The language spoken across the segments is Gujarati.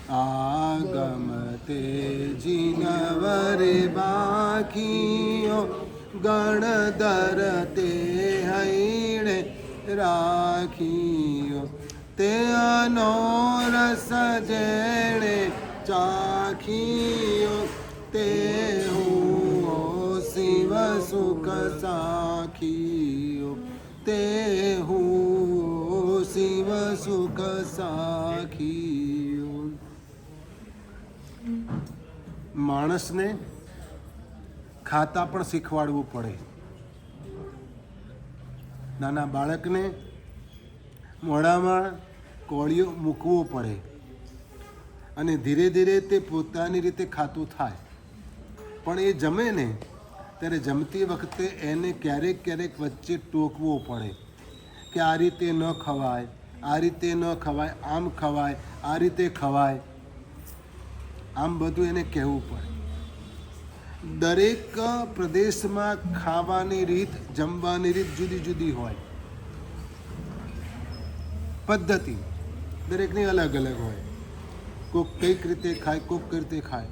આગમ તેજીનવરે બાખીઓ ગણધર તે હૈણે રાખીઓ તે અનો રસ જેણે ચાખીઓ તે હું શિવ સુખ સાખીઓ તે હું શિવ સુખ સાખીઓ. માણસને ખાતા પણ શીખવાડવું પડે. નાના બાળકને મોઢામાં કોળિયો મૂકવો પડે અને ધીરે ધીરે તે પોતાની રીતે ખાતું થાય. પણ એ જમે ને ત્યારે જમતી વખતે એને ક્યારેક ક્યારેક વચ્ચે ટોકવો પડે કે આ રીતે ન ખવાય, આ રીતે ન ખવાય, આમ ખવાય, આ રીતે ખવાય, આમ બધું એને કહેવું પડે. દરેક પ્રદેશમાં ખાવાની રીત, જમવાની રીત જુદી જુદી હોય. પદ્ધતિ દરેકની અલગ અલગ હોય. કોક કઈક રીતે ખાય, કોક કઈ રીતે ખાય.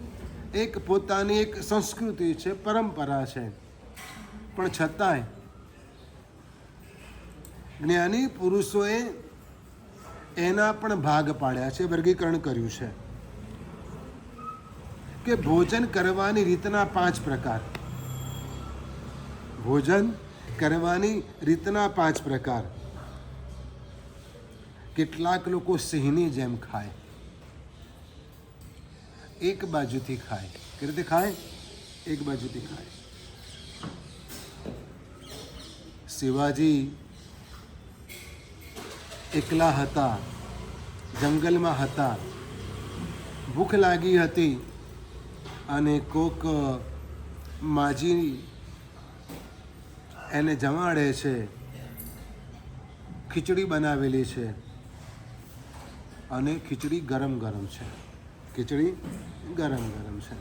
એક પોતાની એક સંસ્કૃતિ છે, પરંપરા છે. પણ છતાંય જ્ઞાની પુરુષોએ એના પણ ભાગ પાડ્યા છે, વર્ગીકરણ કર્યું છે કે ભોજન કરવાની રીતના 5 પ્રકાર. ભોજન કરવાની રીતના 5 પ્રકાર. કેટલાક લોકો સિંહની જેમ ખાય, એક બાજુથી ખાય. કેવી રીતે ખાય? એક બાજુથી ખાય. શિવાજી એકલા હતા, જંગલમાં હતા, ભૂખ લાગી હતી અને કોક માજી એને જમાડે છે, ખીચડી બનાવેલી છે અને ખીચડી ગરમ ગરમ છે. ખીચડી ગરમ ગરમ છે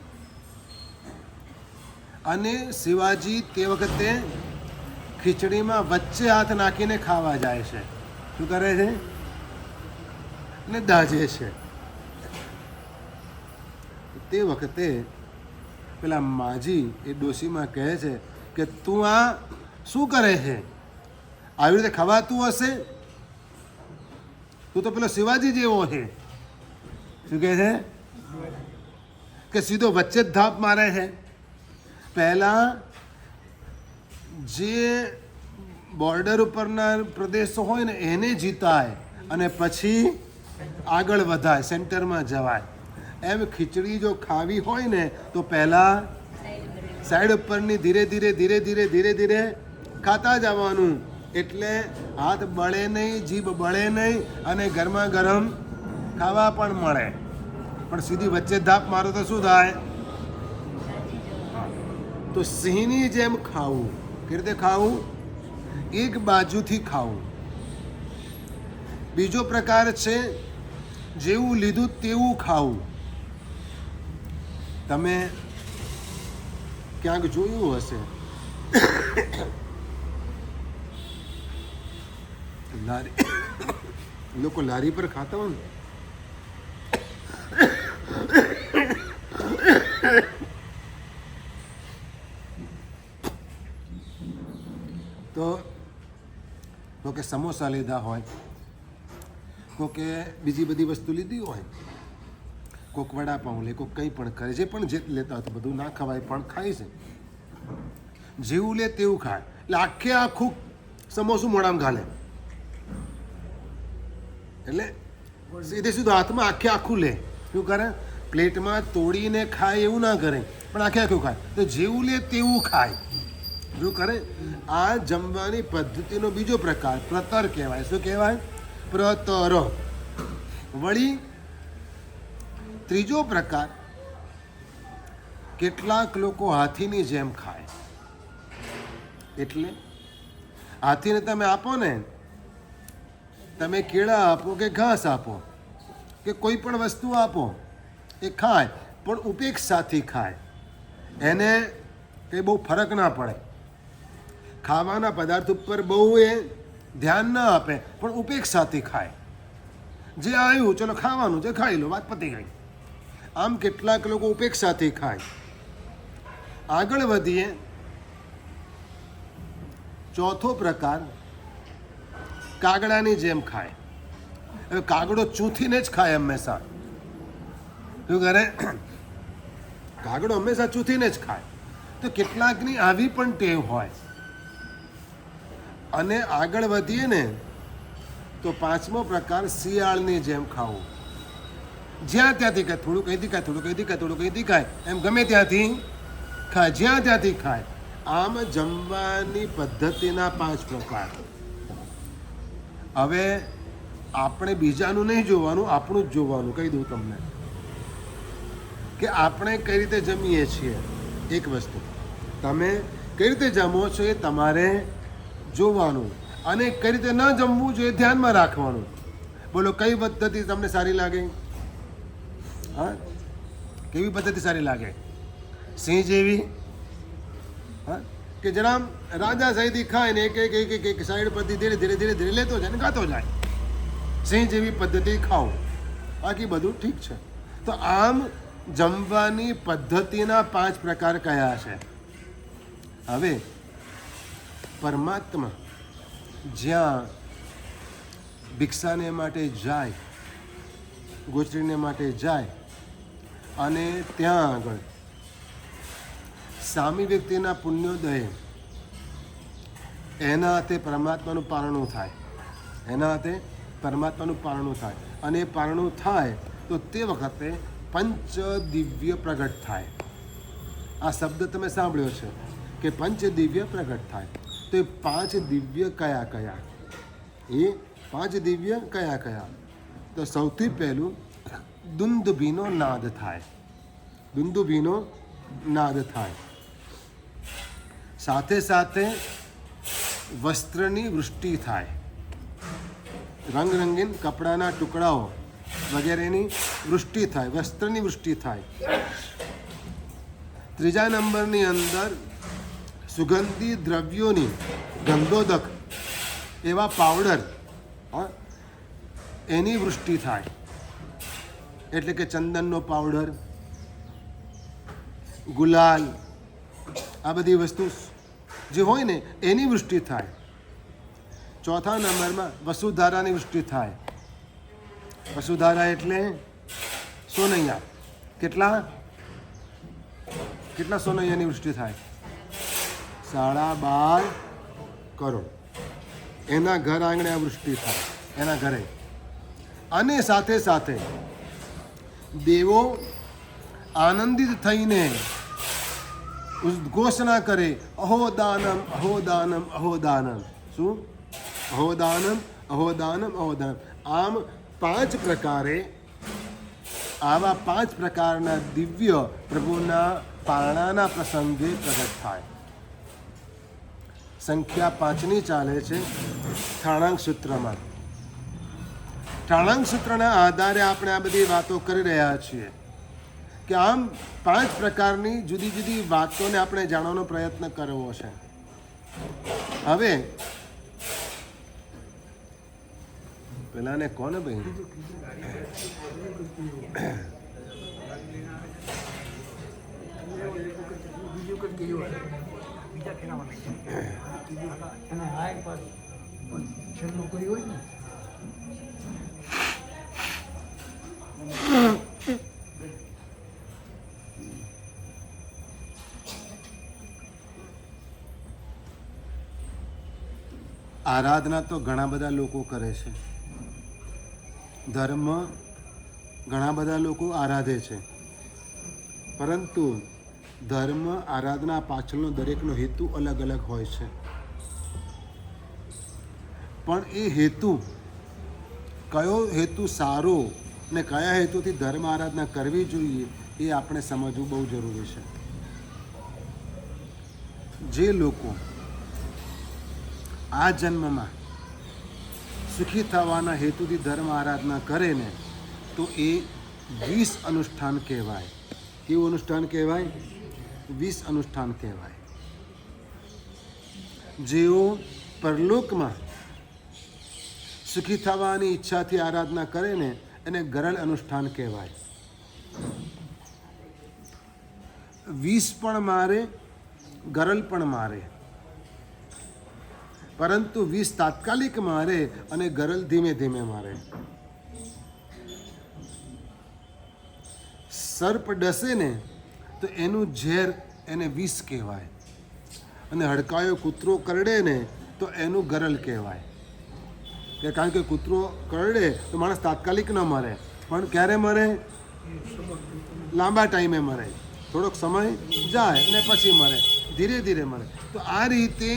અને શિવાજી તે વખતે ખીચડીમાં વચ્ચે હાથ નાખીને ખાવા જાય છે. શું કરે છે? ને દાજે છે. તે વખતે પેલા માજી એ ડોશીમાં કહે છે કે તું આ શું કરે છે? આવી રીતે ખવાતું હશે? તું તો પેલો શિવાજી જેવો છે. શું કહે છે? કે સીધો વચ્ચે જ ધાપ મારે છે. પહેલા જે બોર્ડર ઉપરના પ્રદેશો હોય ને એને જીતાય અને પછી આગળ વધાય, સેન્ટરમાં જવાય. એમ ખીચડી જો ખાવી હોય ને તો પહેલાં સાઈડ ઉપરની ધીરે ધીરે ધીરે ધીરે ધીરે ધીરે ખાતા જવાનું. એટલે હાથ બળે નહીં, જીભ બળે નહીં અને ગરમા ગરમ ખાવા પણ મળે. પણ સીધી વચ્ચે ધાપ મારો તો શું થાય? તો સિંહની જેમ ખાવું. કેવી રીતે ખાવું? એક બાજુથી ખાવું. બીજો પ્રકાર છે જેવું લીધું તેવું ખાવું. તમે ક્યાંક જોયું હશે, લારી લોકો લારી પર ખાતા હોય ને તો કે સમોસા લીધા હોય, કોકે બીજી બધી વસ્તુ લીધી હોય, કોક વડાપાઉં લે, કોક કંઈ પણ કરે, જે પણ જે લેતા હોય તો બધું ના ખવાય પણ ખાય છે. જેવું લે તેવું ખાય. એટલે આખે આખું સમોસું મોઢામાં ઘાલે. એટલે સીધે સીધું હાથમાં આખે આખું લે. શું કરે? પ્લેટમાં તોડીને ખાય એવું ના કરે, પણ આખે આખું ખાય. તો જેવું લે તેવું ખાય. શું કરે? આ જમવાની પદ્ધતિનો બીજો પ્રકાર પ્રતર કહેવાય. શું કહેવાય? પ્રતર. વળી ત્રીજો પ્રકાર, કેટલાક લોકો હાથીની જેમ ખાય. એટલે હાથીને તમે આપો ને, તમે કેળા આપો કે ઘાસ આપો કે કોઈ પણ વસ્તુ આપો, એ ખાય પણ ઉપેક્ષાથી ખાય. એને કંઈ બહુ ફરક ના પડે. ખાવાના પદાર્થ ઉપર બહુ એ ધ્યાન ના આપે, પણ ઉપેક્ષાથી ખાય. જે આવ્યું ચલો ખાવાનું છે, ખાઈ લો, વાત પતી ગઈ. આમ કેટલાક લોકો ઉપેક્ષાથી ખાય. આગળ વધીએ. ચોથો પ્રકાર કાગડાની જેમ ખાય. હવે કાગડો ચૂથીને જ ખાય હંમેશા. શું કરે? કાગડો હંમેશા ચૂથીને જ ખાય. તો કેટલાકની આવી પણ ટેવ હોય. અને આગળ વધીએ ને તો પાંચમો પ્રકાર શિયાળની જેમ ખાવું. જ્યાં ત્યાંથી ખાય, થોડુંક અહીંથી ખાય, થોડુંક અહીંથી ખાય, થોડુંક અહીંથી ખાય, એમ ગમે ત્યાંથી ખાય, જ્યાં ત્યાંથી ખાય. આમ જમવાની પદ્ધતિના 5 પ્રકાર. હવે આપણે બીજાનું નહીં જોવાનું, આપણું જ જોવાનું. કહી દઉં તમને કે આપણે કઈ રીતે જમીએ છીએ. એક વસ્તુ, તમે કઈ રીતે જમો છો એ તમારે જોવાનું, અને કઈ રીતે ન જમવું જોઈએ ધ્યાનમાં રાખવાનું. બોલો, કઈ પદ્ધતિ તમને સારી લાગે? હા, કેવી પદ્ધતિ સારી લાગે? સિંહ જેવી? હા, કે જરા રાજા સાઈથી ખાય ને એક સાઈડ પરથી ધીરે ધીરે ધીરે ધીરે લેતો જાય ને ખાતો જાય. સિંહ જેવી પદ્ધતિ ખાઓ, બાકી બધું ઠીક છે. તો આમ જમવાની પદ્ધતિના 5 પ્રકાર કયા છે? હવે પરમાત્મા જ્યાં ભિક્ષાને માટે જાય, ગોચરીને માટે જાય, અને ત્યાં આગળ સામી વ્યક્તિના પુણ્યોદય એના હાથે પરમાત્માનું પારણું થાય. એના હાથે પરમાત્માનું પારણું થાય. અને એ પારણું થાય તો તે વખતે પંચ દિવ્ય પ્રગટ થાય. આ શબ્દ તમે સાંભળ્યો છે કે પંચ દિવ્ય પ્રગટ થાય. તો એ 5 દિવ્ય કયા કયા? એ 5 દિવ્ય કયા કયા? તો સૌથી પહેલું દુંદુભીનો નાદ થાય. દુંદુભીનો નાદ થાય. સાથે સાથે વસ્ત્રની વૃષ્ટિ થાય. રંગરંગીન કપડાના ટુકડાઓ વગેરેની વૃષ્ટિ થાય, વસ્ત્રની વૃષ્ટિ થાય. ત્રીજા નંબરની અંદર સુગંધી દ્રવ્યોની ગંધોદક એવા પાવડર, એની વૃષ્ટિ થાય. એટલે કે ચંદનનો પાવડર, ગુલાલ, આ બધી વસ્તુ જે હોય ને એની વૃષ્ટિ થાય. ચોથા નંબરમાં વસુધારાની વૃષ્ટિ થાય. વસુધારા એટલે સોનૈયા. કેટલા સોનૈયાની વૃષ્ટિ થાય? 12.5 કરોડ. એના ઘર આંગણે આ વૃષ્ટિ થાય, એના ઘરે. અને સાથે સાથે દેવો આનંદિત થઈને ઉદ્ઘોષણા કરે, અહોદાનમ અહોદાનમ અહોદાનમ. શું? અહોદાનમ અહોદાનમ અહોદાનમ. આમ 5 પ્રકારે, આવા 5 પ્રકારના દિવ્ય પ્રભુના પારણાના પ્રસંગે પ્રગટ થાય. સંખ્યા 5ની ચાલે છે ઠાણાંક સૂત્રમાં. ઠાણાંક સૂત્રના આધારે આપણે આ બધી વાતો કરી રહ્યા છીએ કે આમ 5 પ્રકારની જુદી જુદી વાતોને આપણે જાણવાનો પ્રયત્ન કરવો છે. હવે પેલાને કોને ભાઈ આરાધના તો ઘણા બધા લોકો કરે છે. ધર્મ ઘણા બધા લોકો આરાધે છે, પરંતુ ધર્મ આરાધના પાછળનો દરેકનો હેતુ અલગ અલગ હોય છે. પણ એ હેતુ, કયો હેતુ સારો ને કયા હેતુથી ધર્મ આરાધના કરવી જોઈએ એ આપણે સમજવું બહુ જરૂરી છે. જે લોકો આ જન્મમાં સુખી થવાના હેતુથી ધર્મ આરાધના કરે ને તો એ 20 અનુષ્ઠાન કહેવાય. કેવું અનુષ્ઠાન કહેવાય? 20 અનુષ્ઠાન કહેવાય. જેઓ પરલોકમાં સુખી થવાની ઈચ્છાથી આરાધના કરે ને એને ગરલ અનુષ્ઠાન કહેવાય. વિષ પણ મારે, ગરલ પણ મારે, પરંતુ વિષ તાત્કાલિક મારે અને ગરલ ધીમે ધીમે મારે. સર્પ ડસે ને તો એનું ઝેર એને વિષ કહેવાય, અને હડકાયો કૂતરો કરડે ને તો એનું ગરલ કહેવાય. કે કારણ કે કૂતરો કરડે તો માણસ તાત્કાલિક ન મરે, પણ ક્યારે મરે? લાંબા ટાઈમે મરે, થોડોક સમય જાય અને પછી મરે, ધીરે ધીરે મરે. તો આ રીતે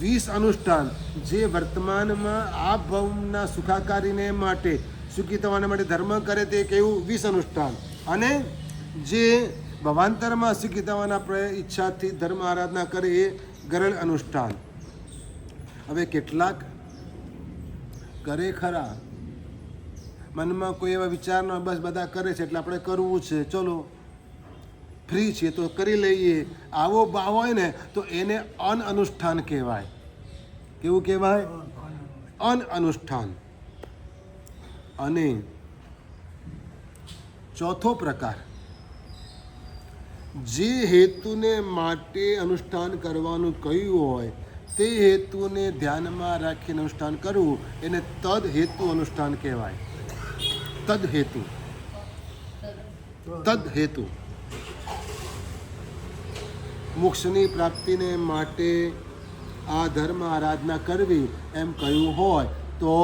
20 અનુષ્ઠાન જે વર્તમાનમાં આ ભવના સુખાકારીને માટે, સુખી થવાને માટે ધર્મ કરે તે કેવું 20 અનુષ્ઠાન, અને જે ભવાંતરમાં સુખી થવાના ઈચ્છાથી ધર્મ આરાધના કરે એ ગરલ અનુષ્ઠાન. હવે કેટલાક કરે ખરા, મનમાં કોઈ એવા વિચાર ન, બસ બધા કરે છે એટલે આપણે કરવું છે, ચલો ફ્રી છીએ તો કરી લઈએ, આવો ભાવ હોય ને તો એને અનઅનુષ્ઠાન કહેવાય. કેવું કહેવાય? અનઅનુષ્ઠાન. અને ચોથો પ્રકાર, જે હેતુને માટે અનુષ્ઠાન કરવાનું કહ્યું હોય તે હેતુને ધ્યાનમાં રાખીને અનુષ્ઠાન કરવું એને તદ હેતુ અનુષ્ઠાન કહેવાય. તદ હેતુ, તદ હેતુ. મોક્ષની પ્રાપ્તિને માટે આ ધર્મ આરાધના કરવી એમ કહ્યું હોય તો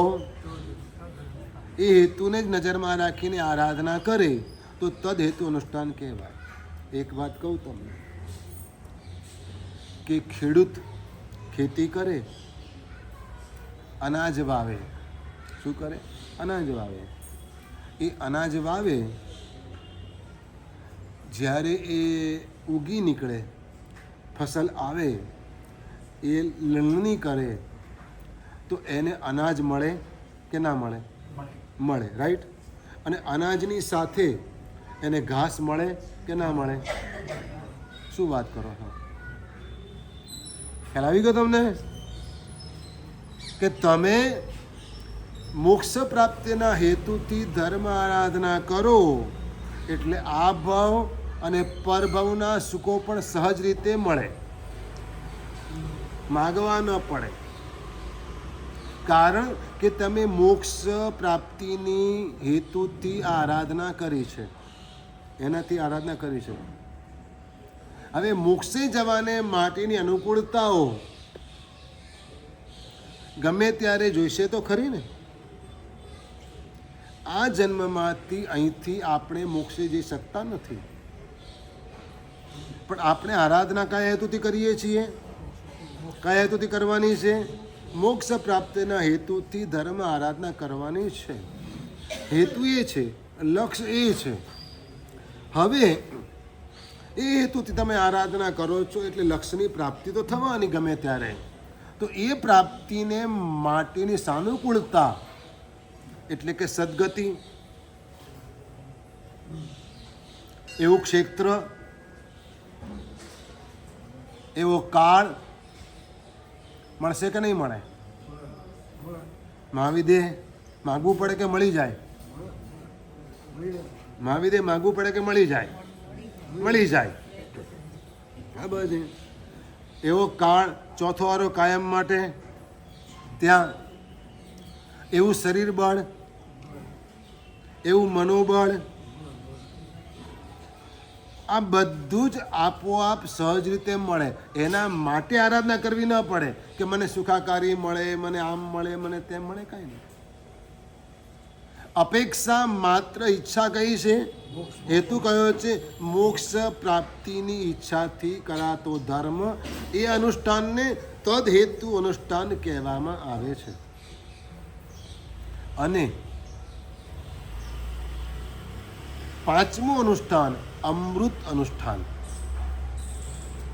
એ હેતુને જ નજરમાં રાખીને આરાધના કરે તો તદ હેતુ અનુષ્ઠાન કહેવાય. એક વાત કહું તમને, કે ખેડૂત ખેતી કરે, અનાજ વાવે. શું કરે? અનાજ વાવે. એ અનાજ વાવે, જ્યારે એ ઉગી નીકળે, ફસલ આવે, એ લણણી કરે તો એને અનાજ મળે કે ના મળે? મળે, રાઈટ. અને અનાજની સાથે એને ઘાસ મળે કે ના મળે? શું વાત કરો છો? ખ્યાલ આવી ગયો તમને? કે તમે મોક્ષ પ્રાપ્તિના હેતુથી ધર્મ આરાધના કરો એટલે આ ભાવ અને પરભવના સુખો પણ સહજ રીતે મળે, માગવા ન પડે. કારણ કે તમે મોક્ષ પ્રાપ્તિની હેતુથી આરાધના કરી છે, એનાથી આરાધના કરી છે. હવે મોક્ષે જવાને માટેની અનુકૂળતાઓ ગમે ત્યારે જોઈશે તો ખરી ને. આ જન્મમાંથી અહીંથી આપણે મોક્ષે જઈ શકતા નથી, પણ આપણે આરાધના કયા હેતુથી કરીએ છીએ? કયા હેતુથી કરવાની છે? મોક્ષ પ્રાપ્તિના હેતુથી ધર્મ આરાધના કરવાની છે. હેતુ એ છે, લક્ષ્ય એ છે. હવે એ હેતુથી તમે આરાધના કરો છો એટલે લક્ષ્યની પ્રાપ્તિ તો થવાની ગમે ત્યારે. તો એ પ્રાપ્તિને માટેની સાનુકૂળતા એટલે કે સદગતિ, એવું ક્ષેત્ર, એવો કાળ મળશે કે નહીં મળે? મહાવિદે માગવું પડે કે મળી જાય? મહાવિદે માગવું પડે કે મળી જાય? મળી જાય. હા, બસ એવો કાળ, ચોથો વારો કાયમ માટે ત્યાં, એવું શરીર બળ, એવું મનોબળ, આ બધું જ આપોઆપ સહજ રીતે મળે. એના માટે આરાધના કરવી ન પડે કે મને સુખાકારી મળે, મને આમ મળે, મને તેમ મળે, કાંઈ નહીં. અપેક્ષા માત્ર ઈચ્છા કઈ છે? હેતુ કયો છે? મોક્ષ પ્રાપ્તિની ઈચ્છાથી કરાતો ધર્મ, એ અનુષ્ઠાનને તદ હેતુ અનુષ્ઠાન કહેવામાં આવે છે. અને પાંચમું અનુષ્ઠાન અમૃત અનુષ્ઠાન.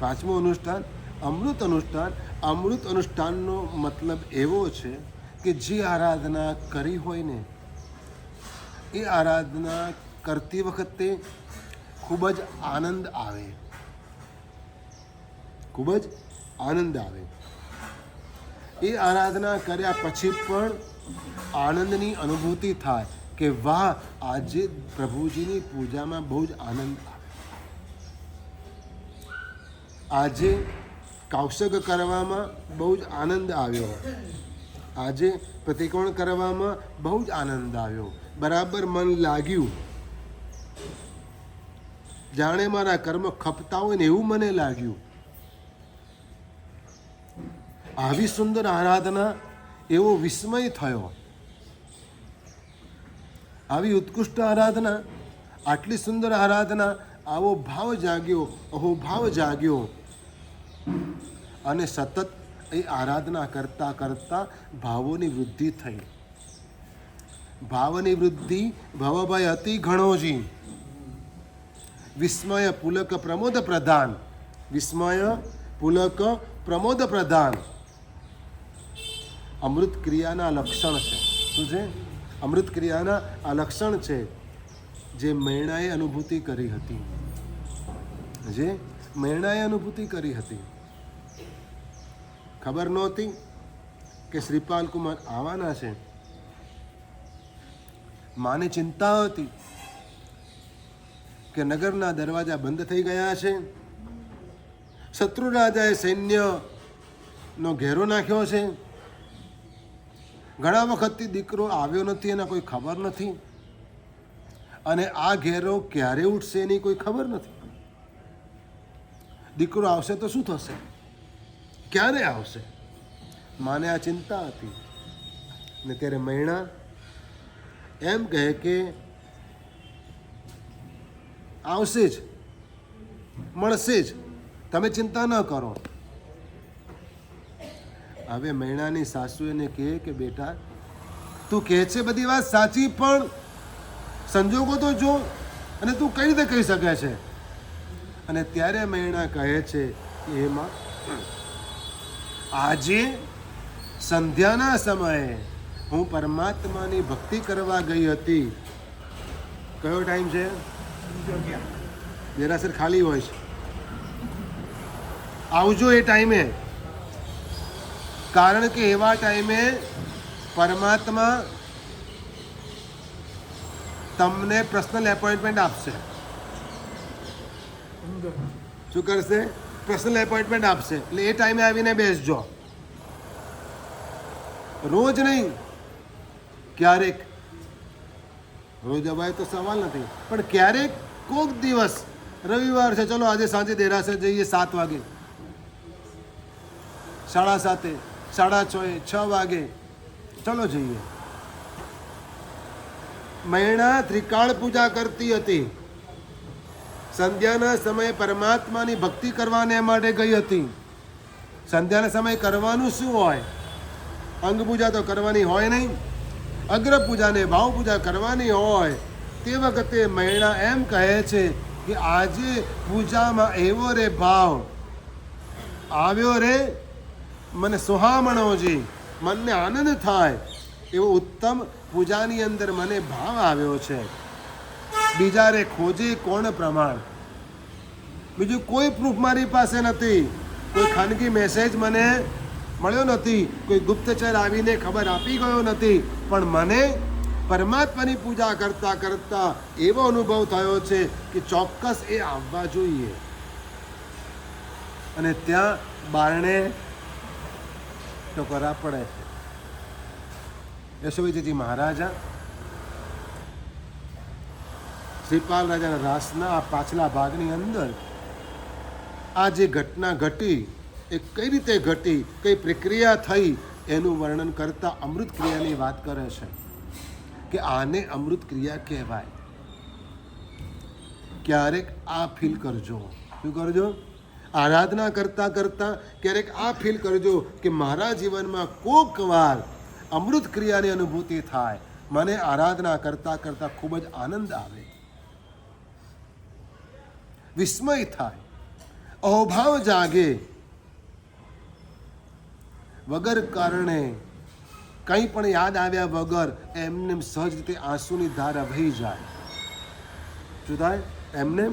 પાંચમું અનુષ્ઠાન અમૃત અનુષ્ઠાન. અમૃત અનુષ્ઠાનનો મતલબ એવો છે કે જે આરાધના કરી હોય ને એ આરાધના કરતી વખતે ખૂબ જ આનંદ આવે, ખૂબ જ આનંદ આવે. એ આરાધના કર્યા પછી પણ આનંદની અનુભૂતિ થાય કે વાહ, આજે પ્રભુજીની પૂજામાં બહુ જ આનંદ આવે. આજે કૌશક કરવામાં બહુ જ આનંદ આવ્યો, આજે પ્રતિકોણ કરવામાં બહુ જ આનંદ આવ્યો, બરાબર મન લાગ્યું, જાણે મારા કર્મ ખપતા હોય ને એવું મને લાગ્યું. આવી સુંદર આરાધના, એવો વિસ્મય થયો. આવી ઉત્કૃષ્ટ આરાધના, આટલી સુંદર આરાધના, આવો ભાવ જાગ્યો, અહોભાવ જાગ્યો. અને સતત એ આરાધના કરતાં કરતાં ભાવોની વૃદ્ધિ થઈ. ભાવની વૃદ્ધિ ભવભય અતિ ઘણોજી. વિસ્મય પુલક પ્રમોદ પ્રધાન, વિસ્મય પુલક પ્રમોદ પ્રધાન અમૃત ક્રિયાના લક્ષણ છે. શું છે? અમૃત ક્રિયાના આ લક્ષણ છે જે મૈણાએ અનુભૂતિ કરી હતી, જે મૈણાએ અનુભૂતિ કરી હતી. ખબર નહોતી કે શ્રીપાલ કુમાર આવવાના છે. માને ચિંતા હતી કે નગરના દરવાજા બંધ થઈ ગયા છે, શત્રુ રાજાએ સૈન્યનો ઘેરો નાખ્યો છે, ઘણા વખતથી દીકરો આવ્યો નથી, એના કોઈ ખબર નથી, અને આ ઘેરો ક્યારે ઉઠશે એની કોઈ ખબર નથી. દીકરો આવશે તો શું થશે, ક્યારે આવશે? માને આ ચિંતા હતી. ને ત્યારે મૈણા એમ કહે કે આવશે જ, મળશે જ, તમે ચિંતા ન કરો. હવે મૈણાની સાસુ એને કહે કે બેટા, તું કહે છે બધી વાત સાચી, પણ સંજોગો તો જો, અને તું કઈ રીતે કહી શકે છે? અને ત્યારે મૈણા કહે છે કે એમાં આજે સંધ્યાના સમયે હું પરમાત્માની ભક્તિ કરવા ગઈ હતી. કયો ટાઈમ છે? દેરાસર ખાલી હોય છે, આવજો એ ટાઈમે. કારણ કે એવા ટાઈમે પરમાત્મા તમને પર્સનલ એપોઇન્ટમેન્ટ આપશે. શું કરશે? પર્સનલ એપોઇન્ટમેન્ટ આપશે. એટલે એ ટાઈમે આવીને બેસજો. રોજ નહીં, ક્યારેક. રોજ અવાય તો સવાલ નથી, પણ ક્યારેક કોક દિવસ, રવિવાર છે, ચલો આજે સાંજે દેરાસર જઈએ 7 વાગે, 7:30, 6:30, 6 વાગે, ચલો જઈએ. મૈણા ત્રિકાળ પૂજા કરતી હતી. સંધ્યાના સમયે પરમાત્માની ભક્તિ કરવાને માટે ગઈ હતી. સંધ્યાના સમયે કરવાનું શું હોય? અંગ પૂજા તો કરવાની હોય નહીં, અગ્ર પૂજા ને ભાવ પૂજા કરવાની હોય. તે વખતે મૈણા એમ કહે છે કે આજે પૂજામાં એવો રે ભાવ આવ્યો રે, મને સુહામણોજી, મનને આનંદ થાય એવો ઉત્તમ પૂજાની અંદર મને ભાવ આવ્યો છે. બીજા રે ખોજે કોણ પ્રમાણ? બીજું કોઈ પ્રૂફ મારી પાસે નથી, કોઈ ખાનગી મેસેજ મને મળ્યો નથી, કોઈ ગુપ્તચર આવીને ખબર આપી ગયો નથી, પણ મને પરમાત્માની પૂજા કરતા કરતા એવો અનુભવ થયો છે કે ચોક્કસ એ આવવા જોઈએ. અને ત્યાં બારણે ટકોરા પડે છે. યશોવીજી મહારાજા શ્રીપાલ રાજાના રાસના આ પાછલા ભાગની અંદર આ જે ઘટના ઘટી એ કઈ રીતે ઘટી, કઈ પ્રક્રિયા થઈ, એનું વર્ણન કરતા અમૃત ક્રિયાની વાત કરે છે કે આને અમૃત ક્રિયા કહેવાય. ક્યારેક આ ફીલ કરજો. શું કરજો? આરાધના કરતા કરતા ક્યારેક આ ફીલ કરજો કે મારા જીવનમાં કોક વાર અમૃત ક્રિયાની અનુભૂતિ થાય, મને આરાધના કરતા કરતા ખૂબ જ આનંદ આવે, વિસ્મય થાય, અહોભાવ જાગે. વગર કારણે કંઈ પણ યાદ આવ્યા વગર એમને સહજ રીતે આંસુની ધારા વહી જાય. શું થાય? એમને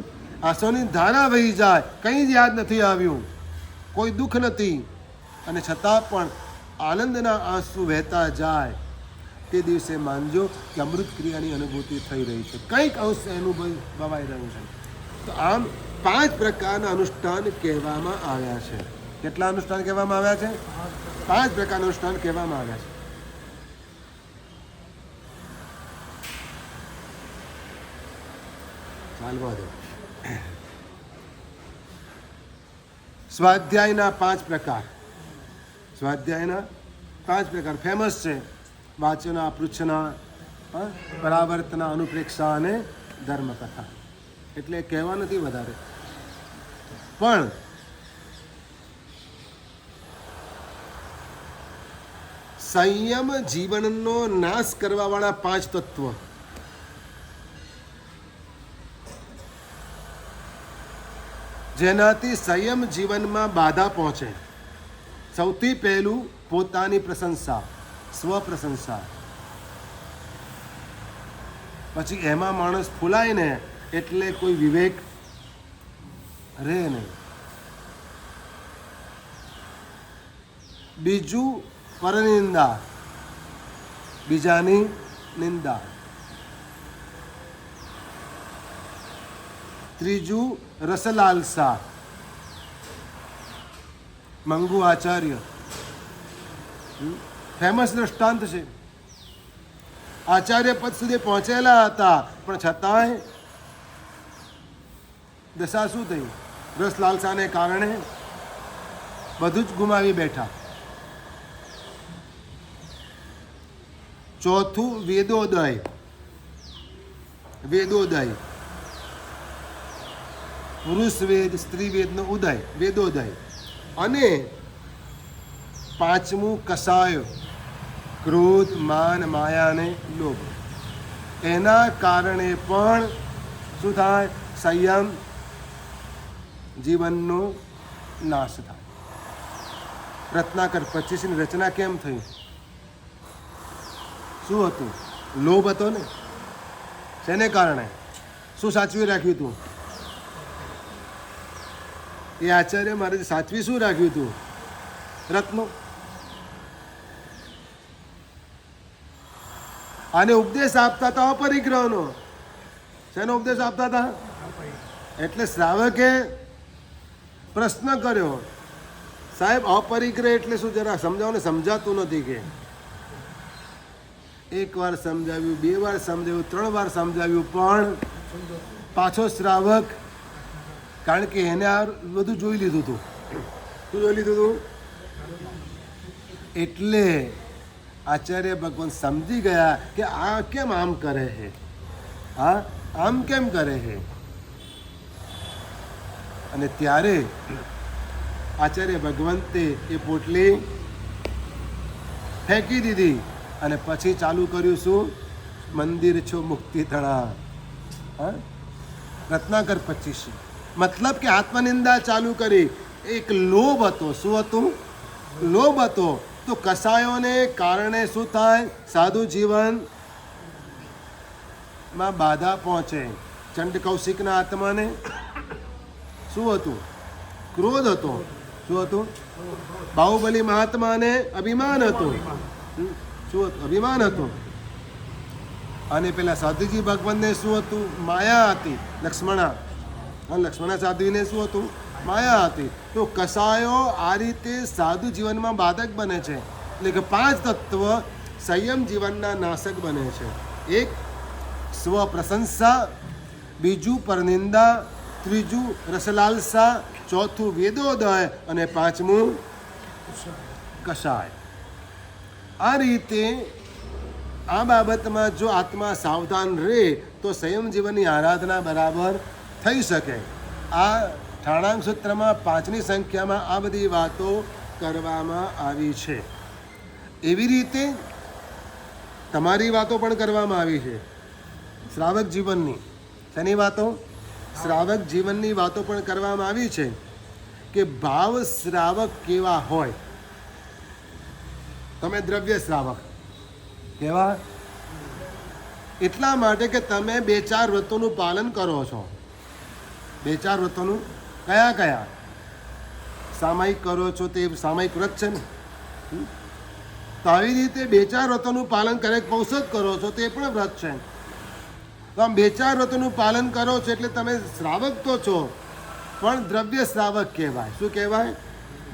આંસુની ધારા વહી જાય. કંઈ જ યાદ નથી આવ્યું, કોઈ દુઃખ નથી, અને છતાં પણ આનંદના આંસુ વહેતા જાય. તે દિવસે માનજો કે અમૃત ક્રિયાની અનુભૂતિ થઈ રહી છે, કંઈક અંશ અનુભવાઈ રહ્યું છે. તો આમ 5 પ્રકારના અનુષ્ઠાન કહેવામાં આવ્યા છે. કેટલા અનુષ્ઠાન કહેવામાં આવ્યા છે? 5 પ્રકારના અનુષ્ઠાન કહેવામાં આવ્યા છે. ચાલવા દો. સ્વાધ્યાયના 5 પ્રકાર. સ્વાધ્યાયના 5 પ્રકાર ફેમસ છે. વાચના, પૃચ્છના, પરાવર્તના, અનુપ્રેક્ષા અને ધર્મકથા. એટલે કહેવા નથી વધારે, પણ સંયમ જીવનનો નાશ કરવા વાળા 5 તત્વ. જેનાથી સંયમ જીવનમાં બાધા પહોંચે. સૌથી પહેલું પોતાની પ્રશંસા, સ્વપ્રશંસા. પછી એમાં માણસ ફૂલાય ને એટલે કોઈ વિવેક રહે નહીં. બીજું પરનિંદા, બીજાની નિંદા. ત્રીજું રસલાલસા. મંગુ આચાર્ય ફેમસ દ્રષ્ટાંત છે. આચાર્ય પદ સુધી પહોંચેલા હતા, પણ છતાંય દશા શું થઈ? રસ લાલસાને કારણે બધું જ ગુમાવી બેઠા. ચોથું વેદોદય. વેદોદય, પુરુષ વેદ, સ્ત્રી વેદનો ઉદય, વેદોદય. અને 5મું કસાય, ક્રોધ, માન, માયા અને લોભ. એના કારણે પણ શું થાય? સંયમ જીવનનો નાશ થાય. રત્નાકર 25ની રચના કેમ થઈ? શું હતું? લોભ હતો ને. શેને કારણે? શું સાચવી રાખ્યું હતું? એ આચાર્ય મહારાજે સાચવી શું રાખ્યું હતું? રત્નો. આને ઉપદેશ આપતા હતા અપરિગ્રહનો. શેનો ઉપદેશ આપતા હતા? એટલે શ્રાવકે પ્રશ્ન કર્યો, સાહેબ અપરિગ્રહ એટલે શું? જરા સમજાવો ને. સમજાતું નથી. કે 1 વાર સમજાવ્યું, 2 વાર સમજાવ્યું, 3 વાર સમજાવ્યું, પણ પાછો શ્રાવક, કારણ કે એને આ બધું જોઈ લીધું હતું. શું જોઈ લીધું હતું? એટલે આચાર્ય ભગવાન સમજી ગયા કે આ કેમ આમ કરે છે, હા આમ કેમ કરે છે. અને ત્યારે આચાર્ય ભગવંતે એ પોટલી ફેંકી દીધી અને પછી ચાલુ કર્યું શું? મંદિર છો મુક્તિ તળા. હા, રત્નાકર 25. મતલબ કે આત્મનિંદા ચાલુ કરી. એક લોભ હતો. શું હતું? લોભ હતો. તો કસાયોને કારણે શું થાય? સાધુ જીવનમાં બાધા પહોંચે. ચંડ કૌશિકના આત્માને શું હતું? ક્રોધ હતો. શું હતું? બાહુબલી મહાત્માને અભિમાન હતું. શું હતું? અભિમાન હતું. અને પેલા સાધુજી ભગવાનને શું હતું? માયા હતી. લક્ષ્મણા સાધુને શું હતું? માયા હતી. તો કસાયો આ રીતે સાધુ જીવનમાં બાધક બને છે. એટલે કે 5 તત્વ સંયમ જીવનના નાશક બને છે. 1 સ્વપ્રશંસા, બીજું પરનિંદા, ત્રીજું રસલાલસા, ચોથું વેદોદય અને 5મું કષાય. આ રીતે આ બાબતમાં જો આત્મા સાવધાન રહે તો સંયમ જીવનની આરાધના બરાબર થઈ શકે. આ ઠાણાંક સૂત્રમાં 5ની સંખ્યામાં આ બધી વાતો કરવામાં આવી છે. એવી રીતે તમારી વાતો પણ કરવામાં આવી છે. શ્રાવક જીવનની. શેની વાતો? શ્રાવક જીવનની વાતો પણ કરવામાં આવી છે કે ભાવ શ્રાવક કેવા હોય. તમે દ્રવ્ય શ્રાવક કેવા? એટલા માટે કે તમે 2-4 વ્રતોનું પાલન કરો છો. 2-4 વ્રતોનું કયા કયા? સામાયિક કરો છો તે સામાયિક વ્રત છે ને. તો આવી રીતે 2-4 વ્રતોનું પાલન કરે. પૌષધ કરો છો તે પણ વ્રત છે. તો આમ 2-4 વ્રતોનું પાલન કરો છો એટલે તમે શ્રાવક તો છો, પણ દ્રવ્ય શ્રાવક કહેવાય. શું કહેવાય?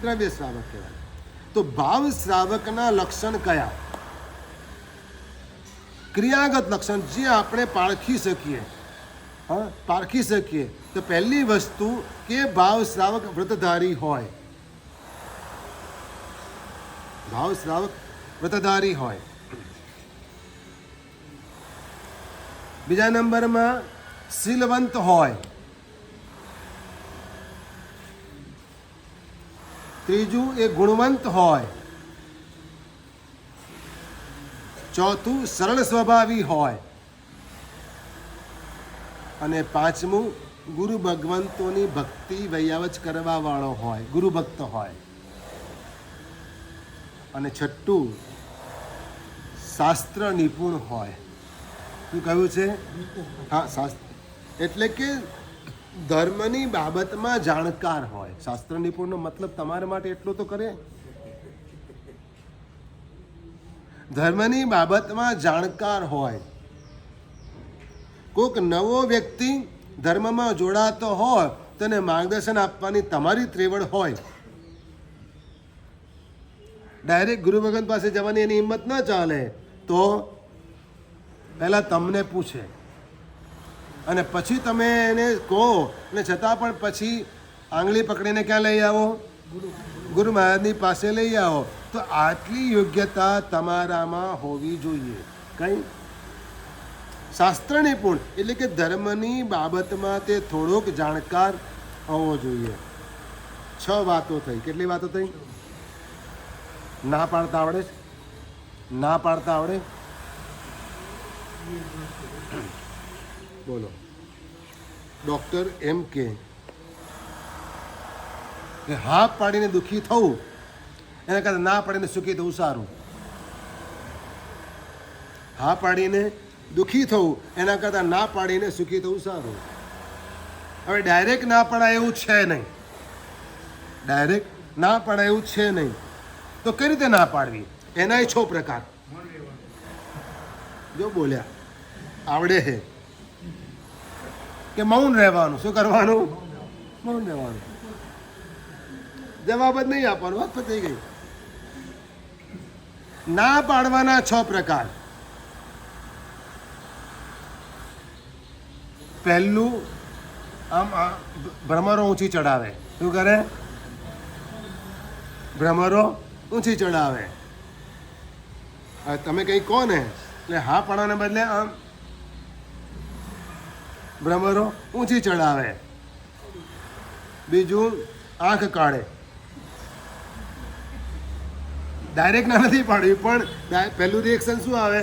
દ્રવ્ય શ્રાવક કહેવાય. તો ભાવ શ્રાવકના લક્ષણ કયા? ક્રિયાગત લક્ષણ જે આપણે પારખી શકીએ. હા, પારખી શકીએ તો પહેલી વસ્તુ કે ભાવ શ્રાવક વ્રતધારી હોય. ભાવ શ્રાવક વ્રતધારી હોય. બીજા નંબરમાં શીલવંત હોય. ત્રીજું એ ગુણવંત હોય. ચોથું સરળ સ્વભાવી હોય. અને પાંચમું ગુરુ ભગવંતોની ભક્તિ વૈયાવચ કરવા વાળો હોય, ગુરુ ભક્ત હોય. અને છઠ્ઠું શાસ્ત્ર નિપુણ હોય. શું કહ્યું છે? હા, શાસ્ત્ર એટલે કે ધર્મની બાબતમાં જાણકાર હોય. શાસ્ત્ર નિપુણનો મતલબ તમારા માટે એટલો તો કરે, ધર્મની બાબતમાં જાણકાર હોય. કોઈક નવો વ્યક્તિ ધર્મમાં જોડાતો હોય તેને માર્ગદર્શન આપવાની તમારી ત્રેવડ હોય. ડાયરેક્ટ ગુરુ ભગવાન પાસે જવાની એની હિંમત ન ચાલે તો પહેલાં તમને પૂછે અને પછી તમે એને કહો, અને છતાં પણ પછી આંગળી પકડીને ક્યાં લઈ આવો? ગુરુ મહારાજની પાસે લઈ આવો. તો આટલી યોગ્યતા તમારામાં હોવી જોઈએ. કઈ? શાસ્ત્ર નિપુણ એટલે કે ધર્મની બાબતમાં તે થોડોક જાણકાર હોવો જોઈએ. 6 વાતો થઈ. કેટલી વાતો થઈ? ના પાડતા આવડે છે? ના પાડતા આવડે? બોલો. ડૉક્ટર એમ કે હા પાડીને દુઃખી થવું એના કરતાં ના પાડીને સુખી થવું સારું. હા પાડીને દુઃખી થવું એના કરતાં ના પાડીને સુખી થવું સારું. હવે ડાયરેક્ટ ના પડાય એવું છે નહીં. ડાયરેક્ટ ના પડાય એવું છે નહીં. તો કઈ રીતે ના પાડવી? એનાય 6 પ્રકાર. જો બોલ્યા આવડે છે કે મૌન રહેવાનું. શું કરવાનું? મૌન રહેવાનું. જવાબ જ નહીં આપવાનો. વાત પતી ગઈ. ના પાડવાના 6 પ્રકાર. પહેલું, આમ ભ્રમરો ઊંચી ચડાવે. શું કરે? ભ્રમરો ઊંચી ચડાવે. તમે કંઈ કહો ને એટલે હા પાડવાને બદલે આમ ભ્રમરો ઊંચી ચડાવે. બીજું, આંખ કાઢે. ડાયરેક્ટ ના નથી પાડવી, પણ પહેલું રિએક્શન શું આવે